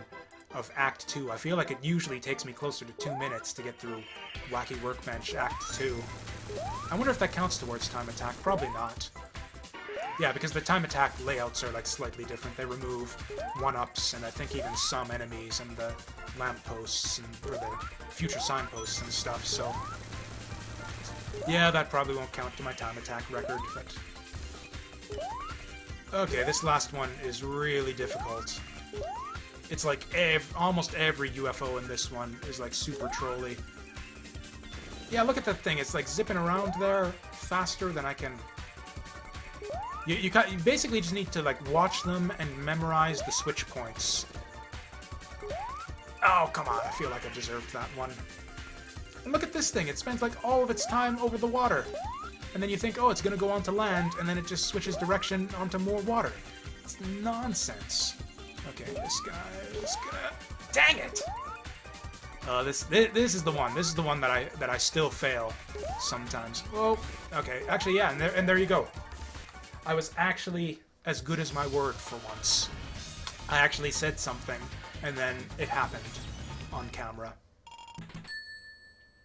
of Act 2. I feel like it usually takes me closer to 2 minutes to get through Wacky Workbench Act 2. I wonder if that counts towards time attack. Probably not. Yeah, because the time attack layouts are like slightly different. They remove 1-ups and I think even some enemies and the lampposts or the future signposts and stuff, so yeah, that probably won't count to my time attack record, but okay, this last one is really difficult. It's like almost every UFO in this one is like super trolly. Yeah, look at that thing. It's like zipping around there faster than I can. You basically just need to like watch them and memorize the switch points. Oh, come on. I feel like I deserved that one. And look at this thing. It spends like all of its time over the water. And then you think, oh, it's going to go onto land, and then it just switches direction onto more water. It's nonsense. Okay, this guy. Dang it! This is the one. This is the one that I still fail sometimes. Well, okay, actually, yeah, and there you go. I was actually as good as my word for once. I actually said something, and then it happened on camera.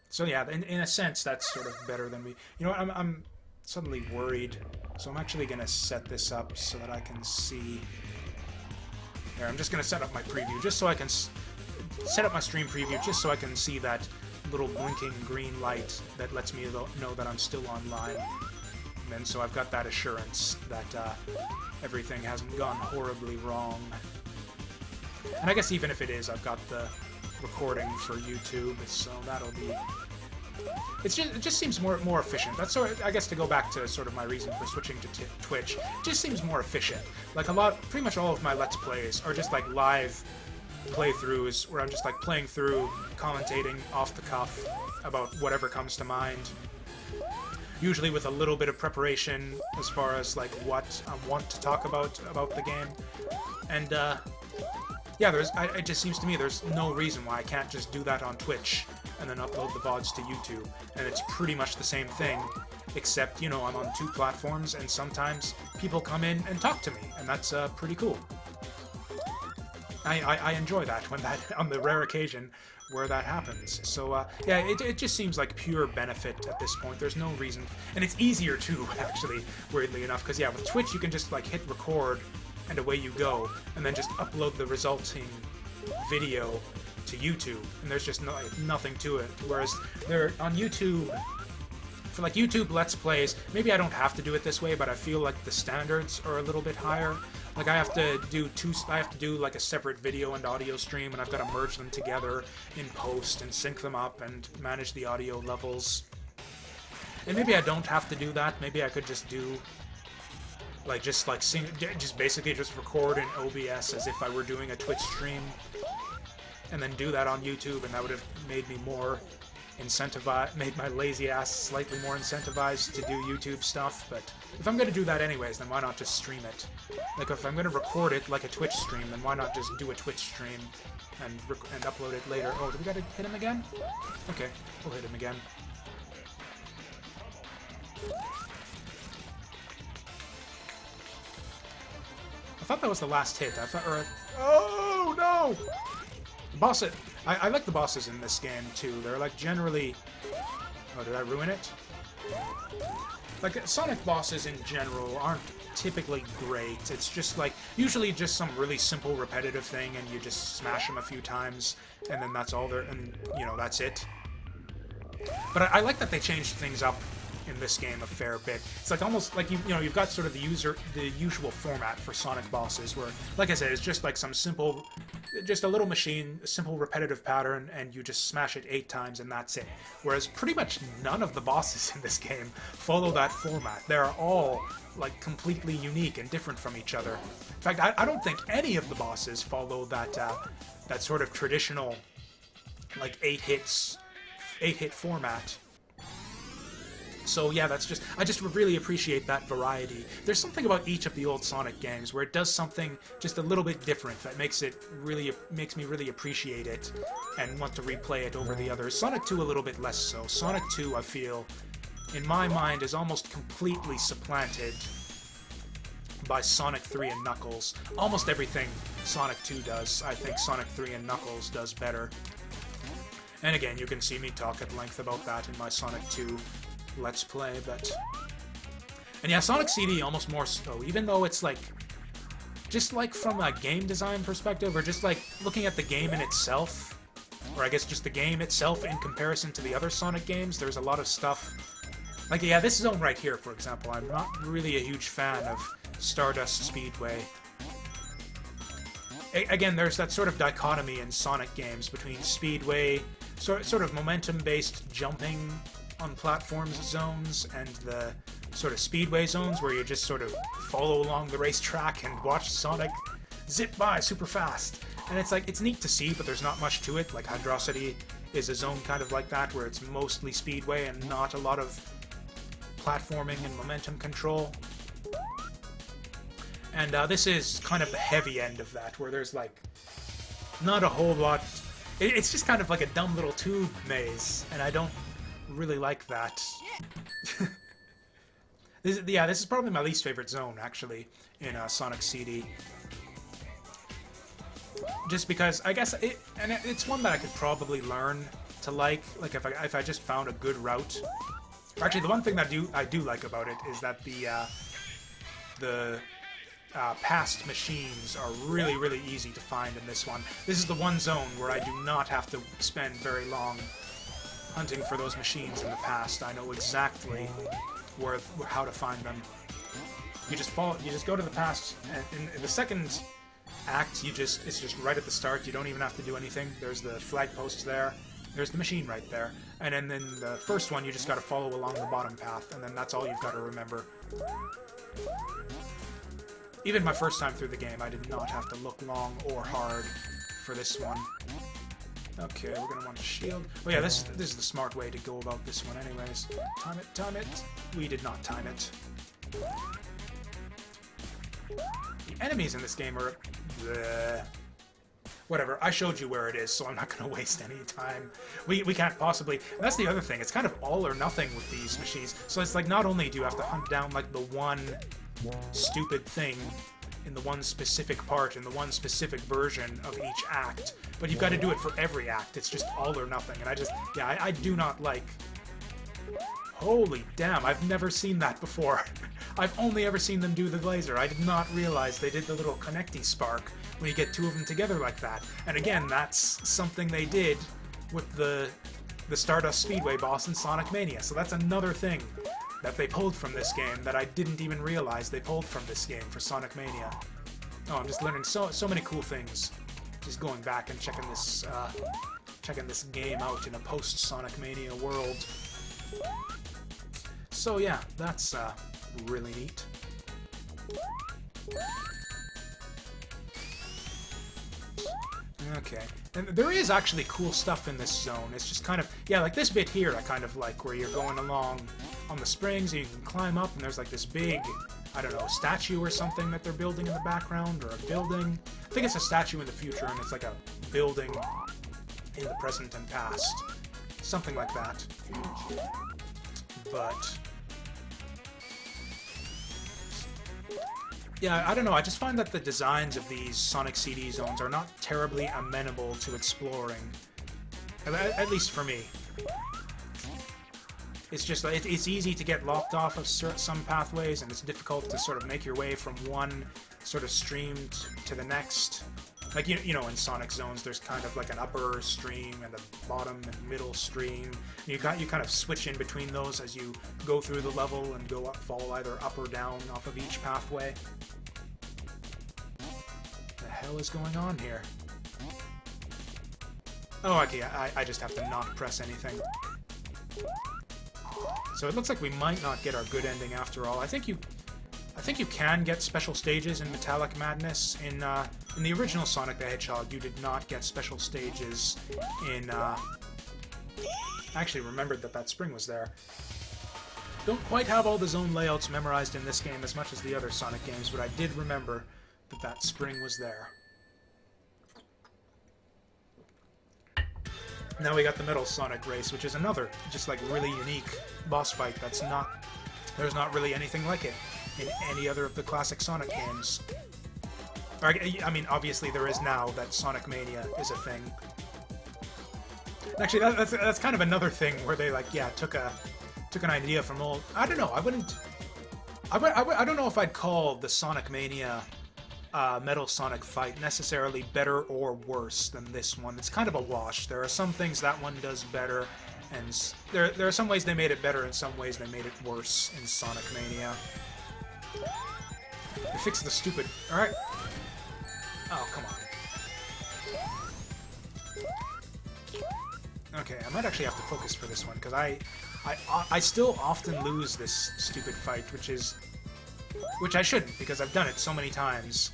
So yeah, in a sense, that's sort of better than me. You know what? I'm suddenly worried, so I'm actually gonna set this up so that I can see. Here, I'm just gonna set up my preview just so I can set up my stream preview just so I can see that little blinking green light that lets me know that I'm still online. And then so I've got that assurance that everything hasn't gone horribly wrong. And I guess even if it is, I've got the recording for YouTube, so that'll be... it just seems more efficient. That's sort of, I guess, to go back to sort of my reason for switching to Twitch. It just seems more efficient. Like pretty much all of my Let's Plays are just like live playthroughs where I'm just like playing through, commentating off the cuff about whatever comes to mind. Usually with a little bit of preparation as far as like what I want to talk about the game. And yeah, it just seems to me there's no reason why I can't just do that on Twitch and then upload the VODs to YouTube. And it's pretty much the same thing, except, you know, I'm on 2 platforms and sometimes people come in and talk to me, and that's pretty cool. I enjoy that when on the rare occasion where that happens. So yeah, it just seems like pure benefit at this point. There's no reason, and it's easier too, actually, weirdly enough, because yeah, with Twitch you can just like hit record and away you go, and then just upload the resulting video to YouTube, and there's just nothing to it. Whereas there on YouTube, for like YouTube Let's Plays, maybe I don't have to do it this way, but I feel like the standards are a little bit higher. Like I have to do like a separate video and audio stream, and I've got to merge them together in post and sync them up and manage the audio levels. And maybe I don't have to do that. Maybe I could just do just basically just record in OBS as if I were doing a Twitch stream, and then do that on YouTube, and that would have made me more incentivized, made my lazy ass slightly more incentivized to do YouTube stuff. But if I'm going to do that anyways, then why not just stream it? Like if I'm going to record it like a Twitch stream, then why not just do a Twitch stream and upload it later? Oh, do we got to hit him again? Okay, we'll hit him again. I thought that was the last hit. Oh no! The boss. I like the bosses in this game too. They're like generally. Oh, did I ruin it? Like Sonic bosses in general aren't typically great. It's just like usually just some really simple repetitive thing, and you just smash them a few times, and then that's all and you know that's it. But I like that they changed things up in this game a fair bit. It's like almost like you've got sort of the usual format for Sonic bosses, where, like I said, it's just like some simple, just a little machine, a simple repetitive pattern, and you just smash it 8 times and that's it. Whereas pretty much none of the bosses in this game follow that format. They're all like completely unique and different from each other. In fact, I don't think any of the bosses follow that that sort of traditional like 8 hit format. So yeah, I just really appreciate that variety. There's something about each of the old Sonic games where it does something just a little bit different that makes me really appreciate it and want to replay it over the others. Sonic 2 a little bit less so. Sonic 2, I feel, in my mind, is almost completely supplanted by Sonic 3 and Knuckles. Almost everything Sonic 2 does, I think Sonic 3 and Knuckles does better. And again, you can see me talk at length about that in my Sonic 2 Let's Play, but... And yeah, Sonic CD almost more so, even though it's like... Just like from a game design perspective, or just like looking at the game in itself, or I guess just the game itself in comparison to the other Sonic games, there's a lot of stuff... Like, yeah, this zone right here, for example, I'm not really a huge fan of Stardust Speedway. Again, there's that sort of dichotomy in Sonic games between Speedway, sort of momentum-based jumping on platforms zones, and the sort of speedway zones where you just sort of follow along the racetrack and watch Sonic zip by super fast. And it's like, it's neat to see, but there's not much to it. Like Hydrocity is a zone kind of like that, where it's mostly speedway and not a lot of platforming and momentum control. And this is kind of the heavy end of that, where there's like not a whole lot. It's just kind of like a dumb little tube maze, and I don't really like that. This is probably my least favorite zone, actually, in Sonic CD. Just because, I guess, it's one that I could probably learn to like if I just found a good route. Actually, the one thing that I do like about it is that the past machines are really, really easy to find in this one. This is the one zone where I do not have to spend very long hunting for those machines in the past. I know exactly how to find them. You just go to the past, and in the second act, it's just right at the start. You don't even have to do anything. There's the flag posts there. There's the machine right there. And then in the first one, you just gotta follow along the bottom path, and then that's all you've got to remember. Even my first time through the game, I did not have to look long or hard for this one. Okay, we're gonna want to shield. Oh yeah, this is the smart way to go about this one anyways. Time it. We did not time it. The enemies in this game are... bleh. Whatever, I showed you where it is, so I'm not gonna waste any time. We can't possibly... And that's the other thing, it's kind of all or nothing with these machines. So it's like, not only do you have to hunt down, like, the one stupid thing in the one specific part, in the one specific version of each act, but you've got to do it for every act. It's just all or nothing, and I do not like... Holy damn, I've never seen that before. I've only ever seen them do the laser. I did not realize they did the little connecty spark when you get two of them together like that. And again, that's something they did with the Stardust Speedway boss in Sonic Mania, so that's another thing that they pulled from this game that I didn't even realize they pulled from this game for Sonic Mania. Oh, I'm just learning so many cool things. Just going back and checking this game out in a post-Sonic Mania world. So yeah, that's really neat. Okay, and there is actually cool stuff in this zone. It's just kind of, yeah, like this bit here I kind of like, where you're going along on the springs and you can climb up and there's like this big, I don't know, statue or something that they're building in the background, or a building. I think it's a statue in the future and it's like a building in the present and past. Something like that. But... yeah, I don't know, I just find that the designs of these Sonic CD zones are not terribly amenable to exploring. At least for me. It's just, it's easy to get locked off of some pathways, and it's difficult to sort of make your way from one sort of stream to the next. Like, you know, in Sonic zones, there's kind of like an upper stream and a bottom and middle stream. You kind of switch in between those as you go through the level and fall either up or down off of each pathway. What the hell is going on here? Oh, okay, I just have to not press anything. So it looks like we might not get our good ending after all. I think you can get special stages in Metallic Madness. In the original Sonic the Hedgehog, you did not get special stages in... I actually remembered that spring was there. Don't quite have all the zone layouts memorized in this game as much as the other Sonic games, but I did remember that spring was there. Now we got the Metal Sonic race, which is another, just like really unique boss fight that's not... there's not really anything like it in any other of the classic Sonic games. I mean, obviously there is now that Sonic Mania is a thing. Actually, that's kind of another thing where they, like, yeah, took an idea from old... I don't know, I don't know if I'd call the Sonic Mania Metal Sonic fight necessarily better or worse than this one. It's kind of a wash. There are some things that one does better, and there are some ways they made it better and some ways they made it worse in Sonic Mania. They fixed the stupid... Alright. Oh, come on. Okay, I might actually have to focus for this one, because I still often lose this stupid fight, which I shouldn't, because I've done it so many times.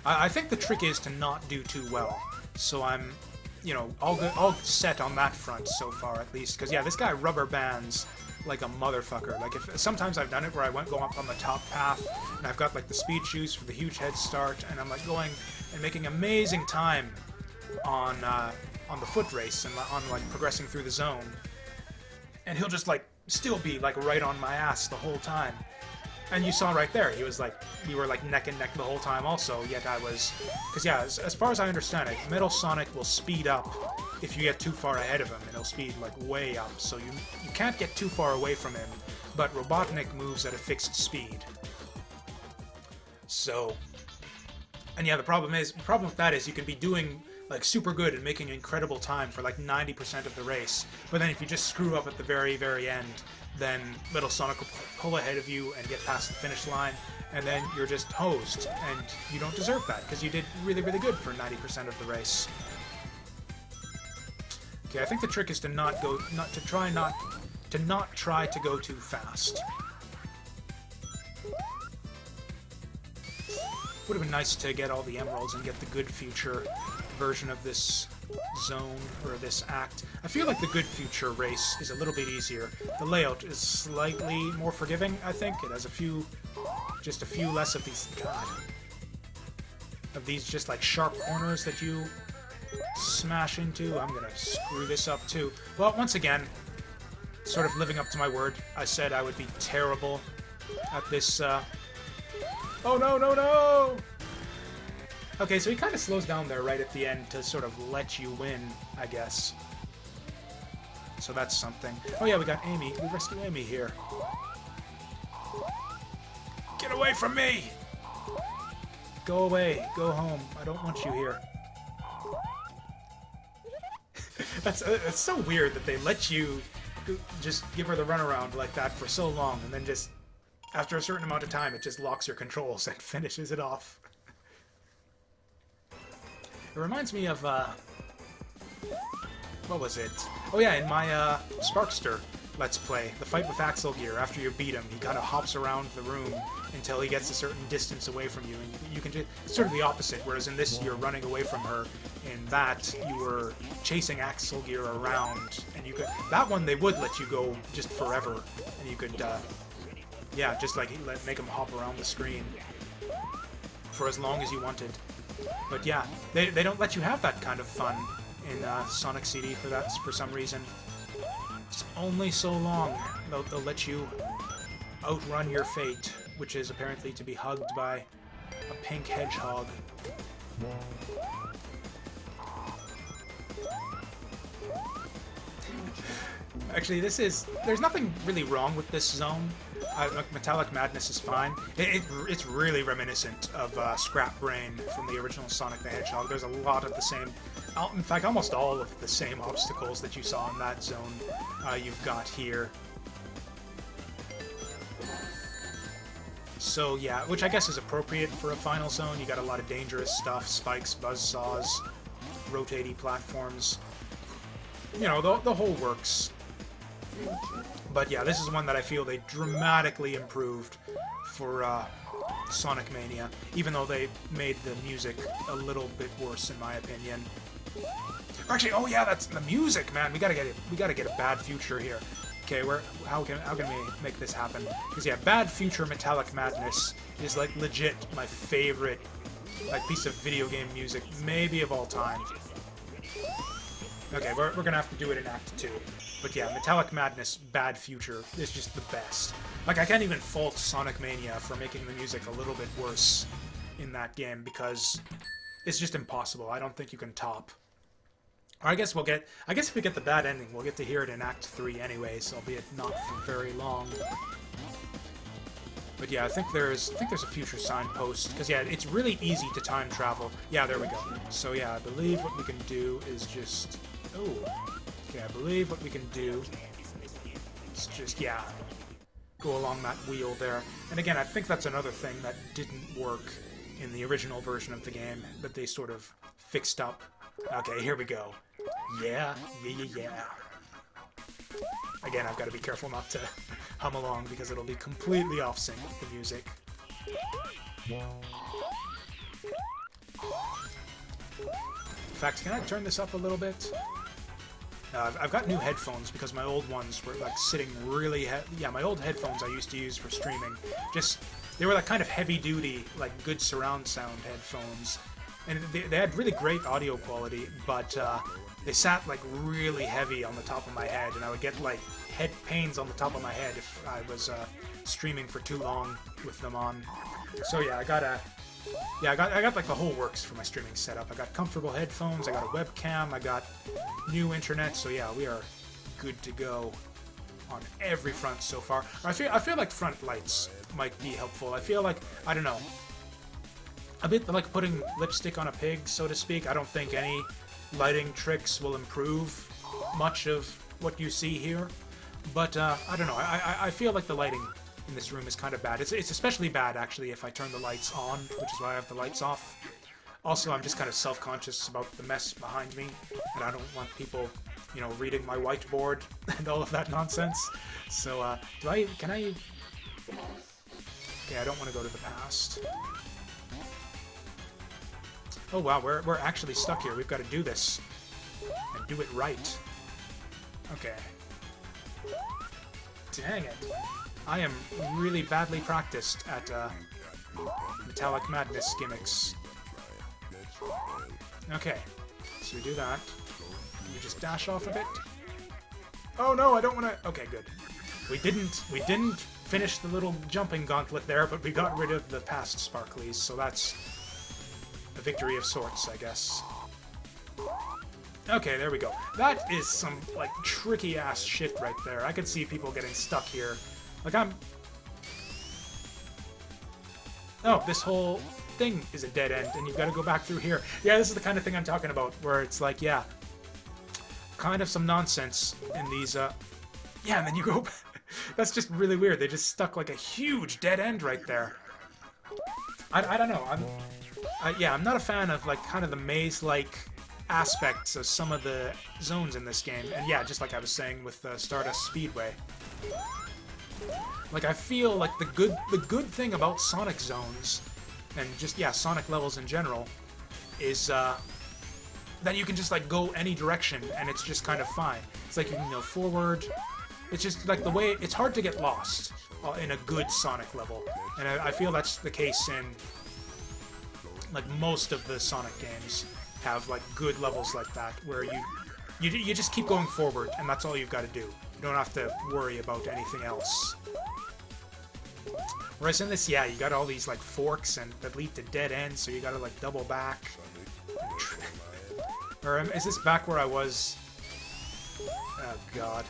I think the trick is to not do too well, so I'm, you know, all set on that front so far, at least, because, yeah, this guy rubber bands like a motherfucker. Like, sometimes I've done it where I go up on the top path, and I've got, like, the speed shoes for the huge head start, and I'm, like, going and making amazing time on the foot race and on like progressing through the zone, and he'll just like still be like right on my ass the whole time. And you saw right there, he was like, we were like neck and neck the whole time also, yet I was, because yeah, as far as I understand it, Metal Sonic will speed up if you get too far ahead of him, and he'll speed like way up, so you can't get too far away from him, but Robotnik moves at a fixed speed. So, and yeah, the problem with that is you can be doing like super good and making incredible time for like 90% of the race, but then if you just screw up at the very, very end, then Metal Sonic will pull ahead of you and get past the finish line, and then you're just hosed, and you don't deserve that, because you did really, really good for 90% of the race. Okay, I think the trick is to not try to go too fast. Would have been nice to get all the emeralds and get the Good Future version of this zone, or this act. I feel like the Good Future race is a little bit easier. The layout is slightly more forgiving, I think. It has just a few less of these, of these just like sharp corners that you smash into. I'm gonna screw this up too. Well, once again, sort of living up to my word. I said I would be terrible at this, Oh no, no, no! Okay, so he kind of slows down there right at the end to sort of let you win, I guess. So that's something. Oh yeah, we got Amy. We rescue Amy here. Get away from me! Go away. Go home. I don't want you here. That's so weird that they let you just give her the runaround like that for so long, and then just after a certain amount of time, it just locks your controls and finishes it off. It reminds me of, what was it? Oh yeah, in my, Sparkster Let's Play, the fight with Axel Gear, after you beat him, he kind of hops around the room until he gets a certain distance away from you, and you can just, it's sort of the opposite, whereas in this, you're running away from her. In that, you were chasing Axel Gear around, and you could, that one, they would let you go just forever, and you could, yeah, just like make him hop around the screen for as long as you wanted. But yeah, they don't let you have that kind of fun in Sonic CD for some reason. It's only so long they'll let you outrun your fate, which is apparently to be hugged by a pink hedgehog. Actually, there's nothing really wrong with this zone. Metallic Madness is fine. It's really reminiscent of Scrap Brain from the original Sonic the Hedgehog. There's a lot of the same, in fact, almost all of the same obstacles that you saw in that zone you've got here. So yeah, which I guess is appropriate for a final zone. You got a lot of dangerous stuff, spikes, buzzsaws, rotating platforms. You know, the whole works. But yeah, this is one that I feel they dramatically improved for Sonic Mania, even though they made the music a little bit worse in my opinion. Actually, oh yeah, that's the music, man. We gotta get a Bad Future here. Okay, how can we make this happen? Because yeah, Bad Future Metallic Madness is like legit my favorite like piece of video game music, maybe of all time. Okay, we're gonna have to do it in Act 2. But yeah, Metallic Madness, Bad Future is just the best. Like, I can't even fault Sonic Mania for making the music a little bit worse in that game, because it's just impossible. I don't think you can top. Or I guess if we get the bad ending, we'll get to hear it in Act 3 anyways, albeit not for very long. But yeah, I think there's a future signpost, because yeah, it's really easy to time travel. Yeah, there we go. So yeah, I believe what we can do is just... Oh. Okay, I believe what we can do is just, yeah, go along that wheel there. And again, I think that's another thing that didn't work in the original version of the game, that they sort of fixed up. Okay, here we go. Yeah, yeah, yeah, yeah. Again, I've got to be careful not to hum along, because it'll be completely off sync with the music. In fact, can I turn this up a little bit? I've got new headphones because my old ones were like sitting really yeah, my old headphones I used to use for streaming, they were like kind of heavy duty, like good surround sound headphones, and they had really great audio quality, but they sat like really heavy on the top of my head, and I would get like head pains on the top of my head if I was streaming for too long with them on. So yeah, I got like the whole works for my streaming setup. I got comfortable headphones, I got a webcam, I got new internet, so yeah, we are good to go on every front so far. I feel like front lights might be helpful. I feel like, I don't know, a bit like putting lipstick on a pig, so to speak. I don't think any lighting tricks will improve much of what you see here, but I don't know. I feel like the lighting in this room is kind of bad. It's especially bad, actually, if I turn the lights on, which is why I have the lights off. Also, I'm just kind of self-conscious about the mess behind me, and I don't want people, you know, reading my whiteboard and all of that nonsense. So, can I... Okay, I don't want to go to the past. Oh wow, we're actually stuck here. We've got to do this and do it right. Okay. Dang it. I am really badly practiced at Metallic Madness gimmicks. Okay, so we do that. We just dash off a bit. Oh no, I don't want to... Okay, good. We didn't finish the little jumping gauntlet there, but we got rid of the past sparklies, so that's a victory of sorts, I guess. Okay, there we go. That is some, like, tricky-ass shit right there. I could see people getting stuck here. Like, Oh, this whole thing is a dead end, and you've got to go back through here. Yeah, this is the kind of thing I'm talking about, where it's like, yeah, kind of some nonsense in these, Yeah, and then you go... That's just really weird. They just stuck, like, a huge dead end right there. I don't know. Yeah, I'm not a fan of, like, kind of the maze-like aspects of some of the zones in this game. And yeah, just like I was saying with Stardust Speedway. Like, I feel like the good thing about Sonic zones, and just, yeah, Sonic levels in general, is that you can just, like, go any direction, and it's just kind of fine. It's like you can go forward. It's just, like, the way... It's hard to get lost in a good Sonic level. And I feel that's the case in... Like, most of the Sonic games have, like, good levels like that, where you just keep going forward, and that's all you've got to do. You don't have to worry about anything else. Whereas in this, yeah, you got all these, like, forks and that lead to dead ends, so you gotta, like, double back. Or is this back where I was? Oh, God.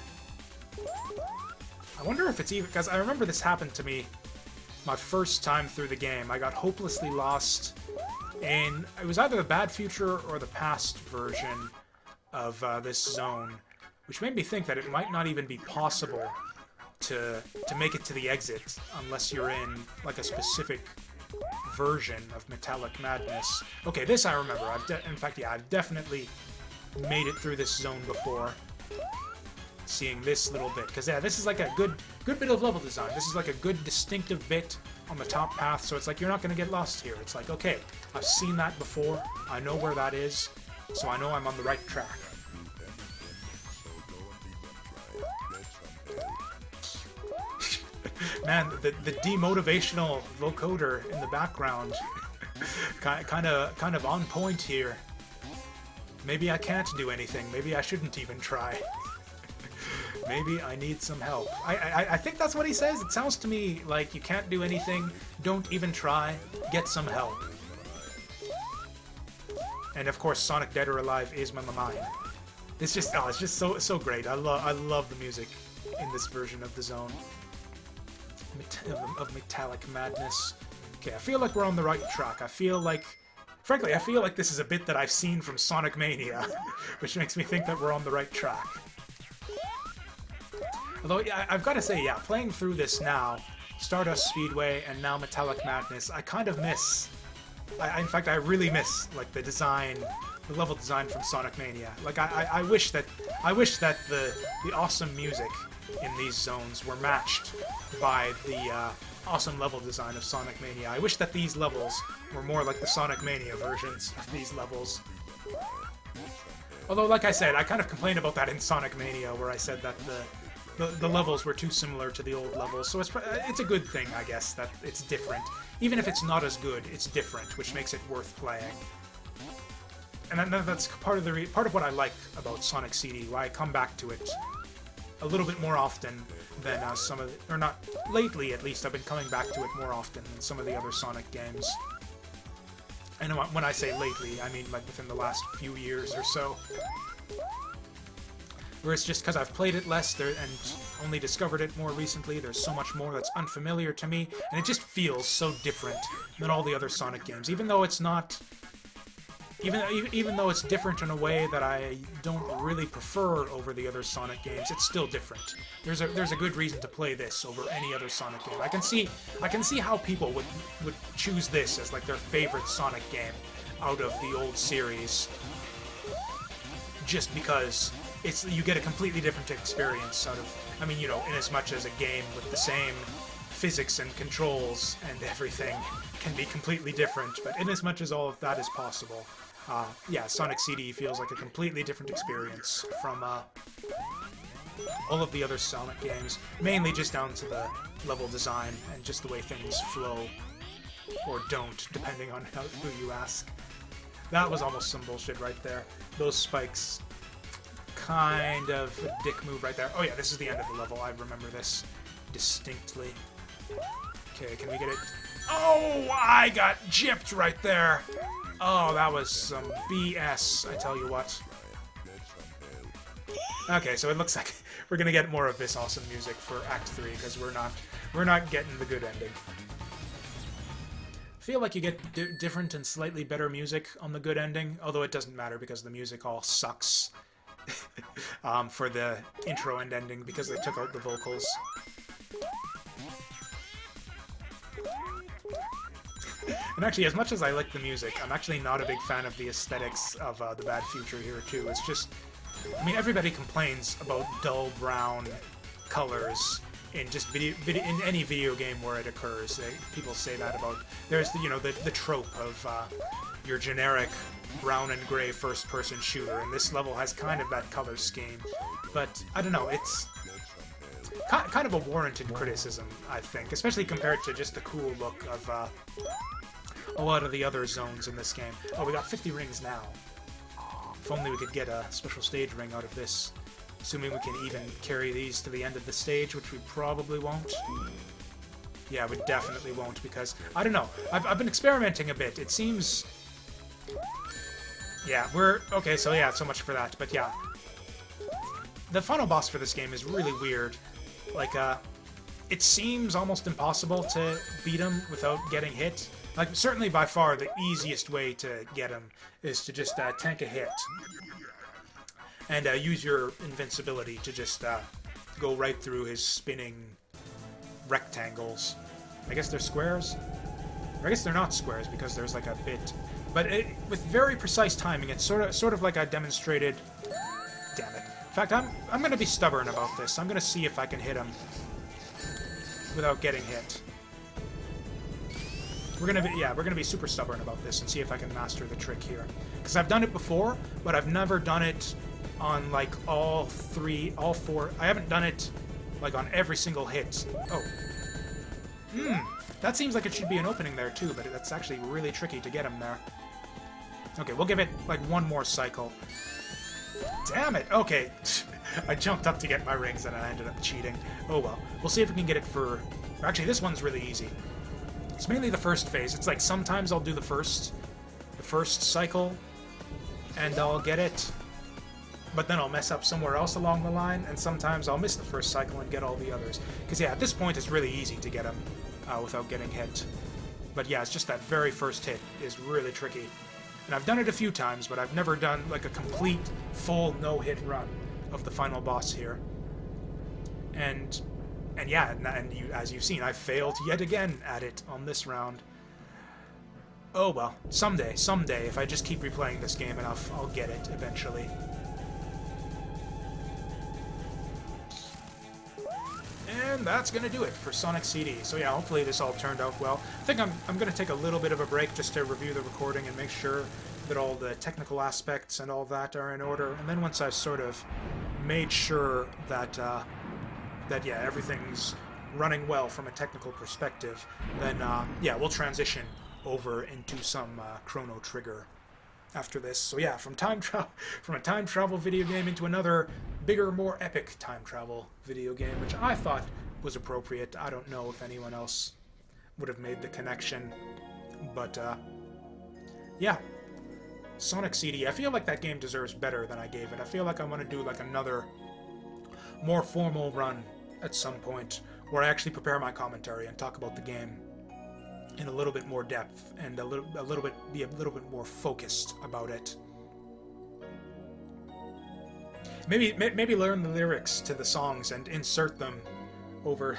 I wonder if it's even... Because I remember this happened to me my first time through the game. I got hopelessly lost in... It was either the Bad Future or the Past version of this zone, which made me think that it might not even be possible to make it to the exit unless you're in, like, a specific version of Metallic Madness. Okay, this I remember. In fact, yeah, I've definitely made it through this zone before. Seeing this little bit, because yeah, this is like a good bit of level design. This is like a good distinctive bit on the top path, so it's like you're not going to get lost here. It's like, okay, I've seen that before, I know where that is, so I know I'm on the right track. Man, the demotivational vocoder in the background, kind of on point here. Maybe I can't do anything. Maybe I shouldn't even try. Maybe I need some help. I think that's what he says. It sounds to me like you can't do anything, don't even try, get some help. And of course, Sonic Dead or Alive is my mind. It's just, oh, it's just so great. I love the music in this version of the zone. Of Metallic Madness. Okay, I feel like we're on the right track. I feel like... Frankly, I feel like this is a bit that I've seen from Sonic Mania, which makes me think that we're on the right track. Although, I've got to say, yeah, playing through this now, Stardust Speedway and now Metallic Madness, I kind of miss... in fact, I really miss, like, the design, the level design from Sonic Mania. Like, I wish that the awesome music in these zones were matched by the awesome level design of Sonic Mania. I wish that these levels were more like the Sonic Mania versions of these levels. Although, like I said, I kind of complained about that in Sonic Mania, where I said that the levels were too similar to the old levels, so it's a good thing, I guess, that it's different. Even if it's not as good, it's different, which makes it worth playing. And that's part of what I like about Sonic CD, why I come back to it a little bit more often than some of the, or not lately at least. I've been coming back to it more often than some of the other Sonic games. And when I say lately, I mean like within the last few years or so. Where it's just because I've played it less and only discovered it more recently, there's so much more that's unfamiliar to me, and it just feels so different than all the other Sonic games, even though it's not... Even though it's different in a way that I don't really prefer over the other Sonic games, it's still different. There's a good reason to play this over any other Sonic game. I can see how people would choose this as like their favorite Sonic game out of the old series, just because you get a completely different experience out of. I mean, you know, in as much as a game with the same physics and controls and everything can be completely different, but in as much as all of that is possible. Yeah, Sonic CD feels like a completely different experience from all of the other Sonic games, mainly just down to the level design and just the way things flow, or don't, depending on who you ask. That was almost some bullshit right there. Those spikes, kind of a dick move right there. Oh yeah, this is the end of the level, I remember this distinctly. Okay, can we get it? Oh, I got gypped right there! Oh, that was some BS, I tell you what. Okay, so it looks like we're gonna get more of this awesome music for Act 3, because we're not getting the good ending. I feel like you get different and slightly better music on the good ending, although it doesn't matter because the music all sucks for the intro and ending because they took out the vocals. And actually, as much as I like the music, I'm actually not a big fan of the aesthetics of the Bad Future here, too. It's just... I mean, everybody complains about dull brown colors in just in any video game where it occurs. People say that about... There's, you know, the trope of your generic brown and gray first-person shooter, and this level has kind of that color scheme. But, I don't know, it's... kind of a warranted criticism, I think, especially compared to just the cool look of a lot of the other zones in this game. Oh, we got 50 rings now. If only we could get a special stage ring out of this. Assuming we can even carry these to the end of the stage, which we probably won't. Yeah, we definitely won't, because, I don't know, I've been experimenting a bit. It seems... Yeah, okay, so yeah, so much for that, but yeah. The final boss for this game is really weird. Like, it seems almost impossible to beat him without getting hit. Like, certainly by far the easiest way to get him is to just tank a hit. And use your invincibility to just go right through his spinning rectangles. I guess they're squares? Or I guess they're not squares because there's like a bit... But with very precise timing, it's sort of like I demonstrated... Damn it. In fact, I'm going to be stubborn about this. I'm going to see if I can hit him without getting hit. We're gonna be super stubborn about this and see if I can master the trick here. Because I've done it before, but I've never done it on like all four. I haven't done it like on every single hit. Oh. That seems like it should be an opening there too, but that's actually really tricky to get him there. Okay, we'll give it like one more cycle. Damn it! Okay. I jumped up to get my rings and I ended up cheating. Oh well. We'll see if we can get it for... Actually, this one's really easy. It's mainly the first phase. It's like sometimes I'll do the first cycle and I'll get it, but then I'll mess up somewhere else along the line, and sometimes I'll miss the first cycle and get all the others. Because yeah, at this point it's really easy to get him without getting hit. But yeah, it's just that very first hit is really tricky. And I've done it a few times, but I've never done like a complete, full no-hit run of the final boss here. And yeah, as you've seen, I failed yet again at it on this round. Oh well, someday, if I just keep replaying this game enough, I'll get it eventually. And that's gonna do it for Sonic CD. So yeah, hopefully this all turned out well. I think I'm gonna take a little bit of a break just to review the recording and make sure that all the technical aspects and all that are in order. And then once I've sort of made sure that yeah, everything's running well from a technical perspective, then yeah, we'll transition over into some Chrono Trigger after this. So yeah, from from a time travel video game into another bigger, more epic time travel video game, which I thought was appropriate. I don't know if anyone else would have made the connection, but yeah. Sonic CD. I feel like that game deserves better than I gave it. I feel like I want to do like another more formal run at some point where I actually prepare my commentary and talk about the game in a little bit more depth and be a little bit more focused about it. Maybe learn the lyrics to the songs and insert them over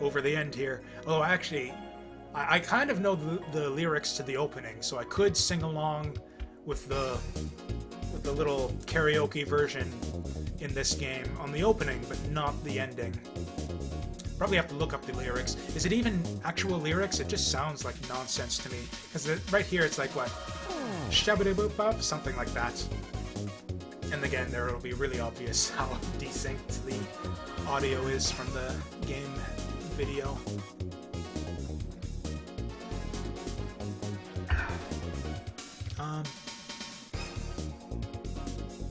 over the end here. Although actually, I kind of know the lyrics to the opening, so I could sing along with the little karaoke version in this game on the opening, but not the ending. Probably have to look up the lyrics. Is it even actual lyrics? It just sounds like nonsense to me. Because right here it's like, what? Shabba-da-boop-bop? Something like that. And again, there it'll be really obvious how desynced the audio is from the game video.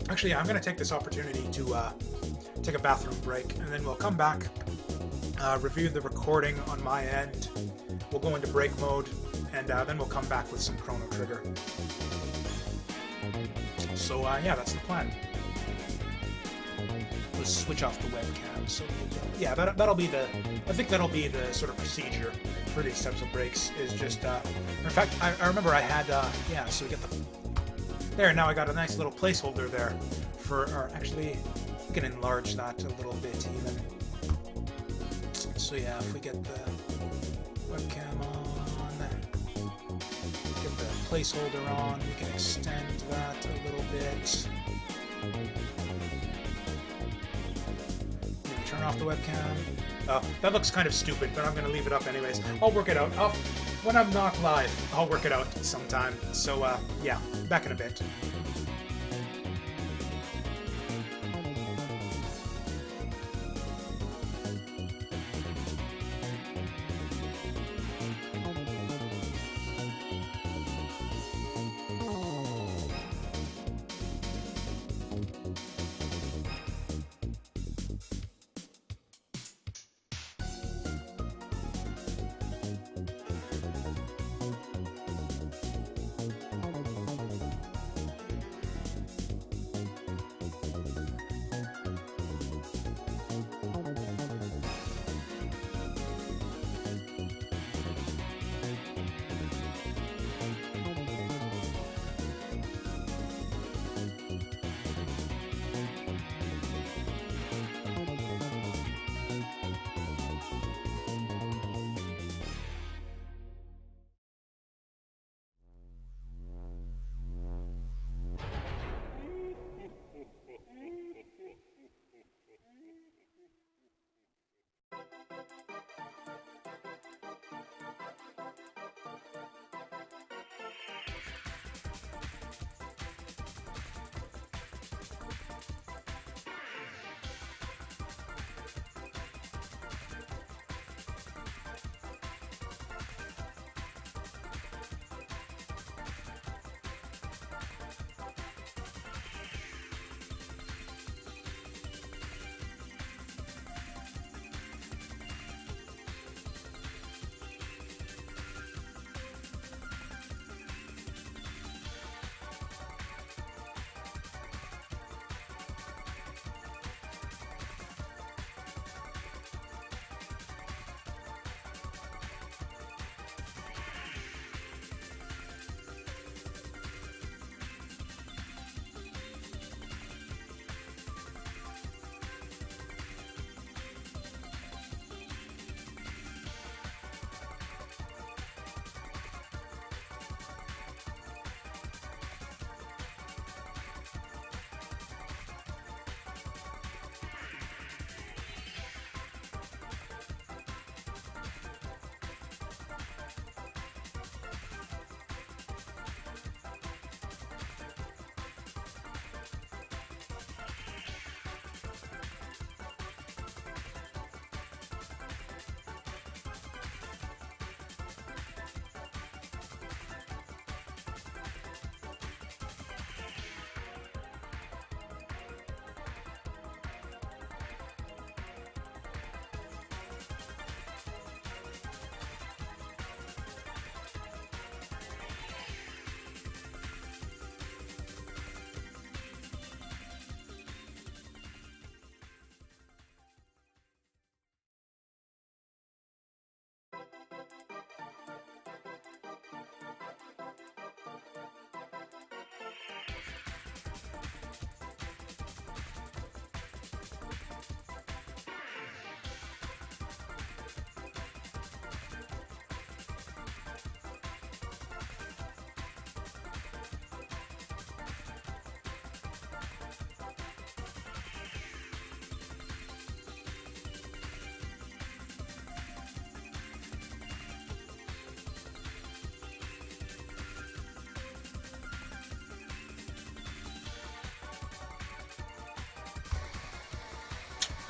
Actually, yeah, I'm going to take this opportunity to take a bathroom break, and then we'll come back, review the recording on my end. We'll go into break mode, and then we'll come back with some Chrono Trigger. So, yeah, that's the plan. Let's switch off the webcam. So, yeah, that'll be the... I think that'll be the sort of procedure for these types of breaks, is just... in fact, I remember I had... yeah, so we get the... There, now I got a nice little placeholder there for... Or actually, we can enlarge that a little bit, even. So, yeah, if we get the webcam on... Get the placeholder on, we can extend that a little bit. Maybe turn off the webcam. Oh, that looks kind of stupid, but I'm going to leave it up anyways. I'll work it out. When I'm not live, I'll work it out sometime. So, yeah, back in a bit.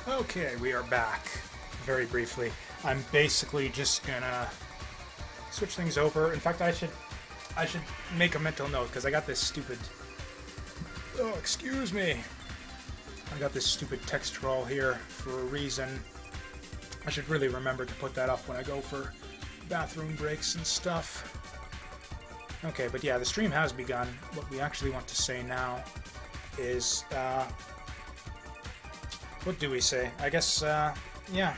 Okay, we are back. Very briefly. I'm basically just gonna switch things over. In fact, I should make a mental note because I got this stupid. Oh, excuse me. I got this stupid text scroll here for a reason. I should really remember to put that up when I go for bathroom breaks and stuff. Okay, but yeah, the stream has begun. What we actually want to say now is, what do we say? I guess, yeah.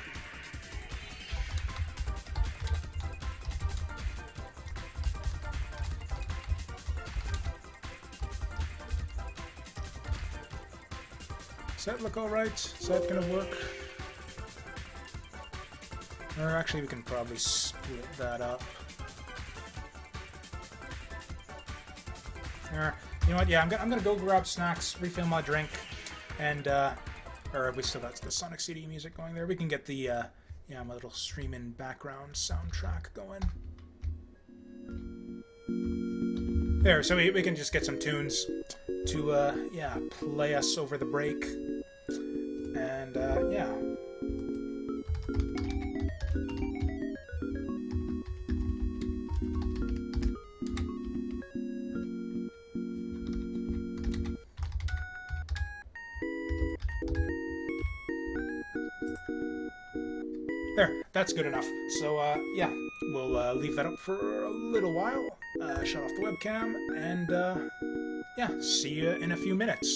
Does that look alright? Is that gonna work? Or actually, we can probably split that up. You know what? Yeah, I'm gonna go grab snacks, refill my drink, and or we still got the Sonic CD music going there. We can get the yeah, my little streaming background soundtrack going. There, so we can just get some tunes to yeah, play us over the break, and yeah. There, that's good enough. So, yeah, we'll leave that up for a little while, shut off the webcam, and, yeah, see you in a few minutes.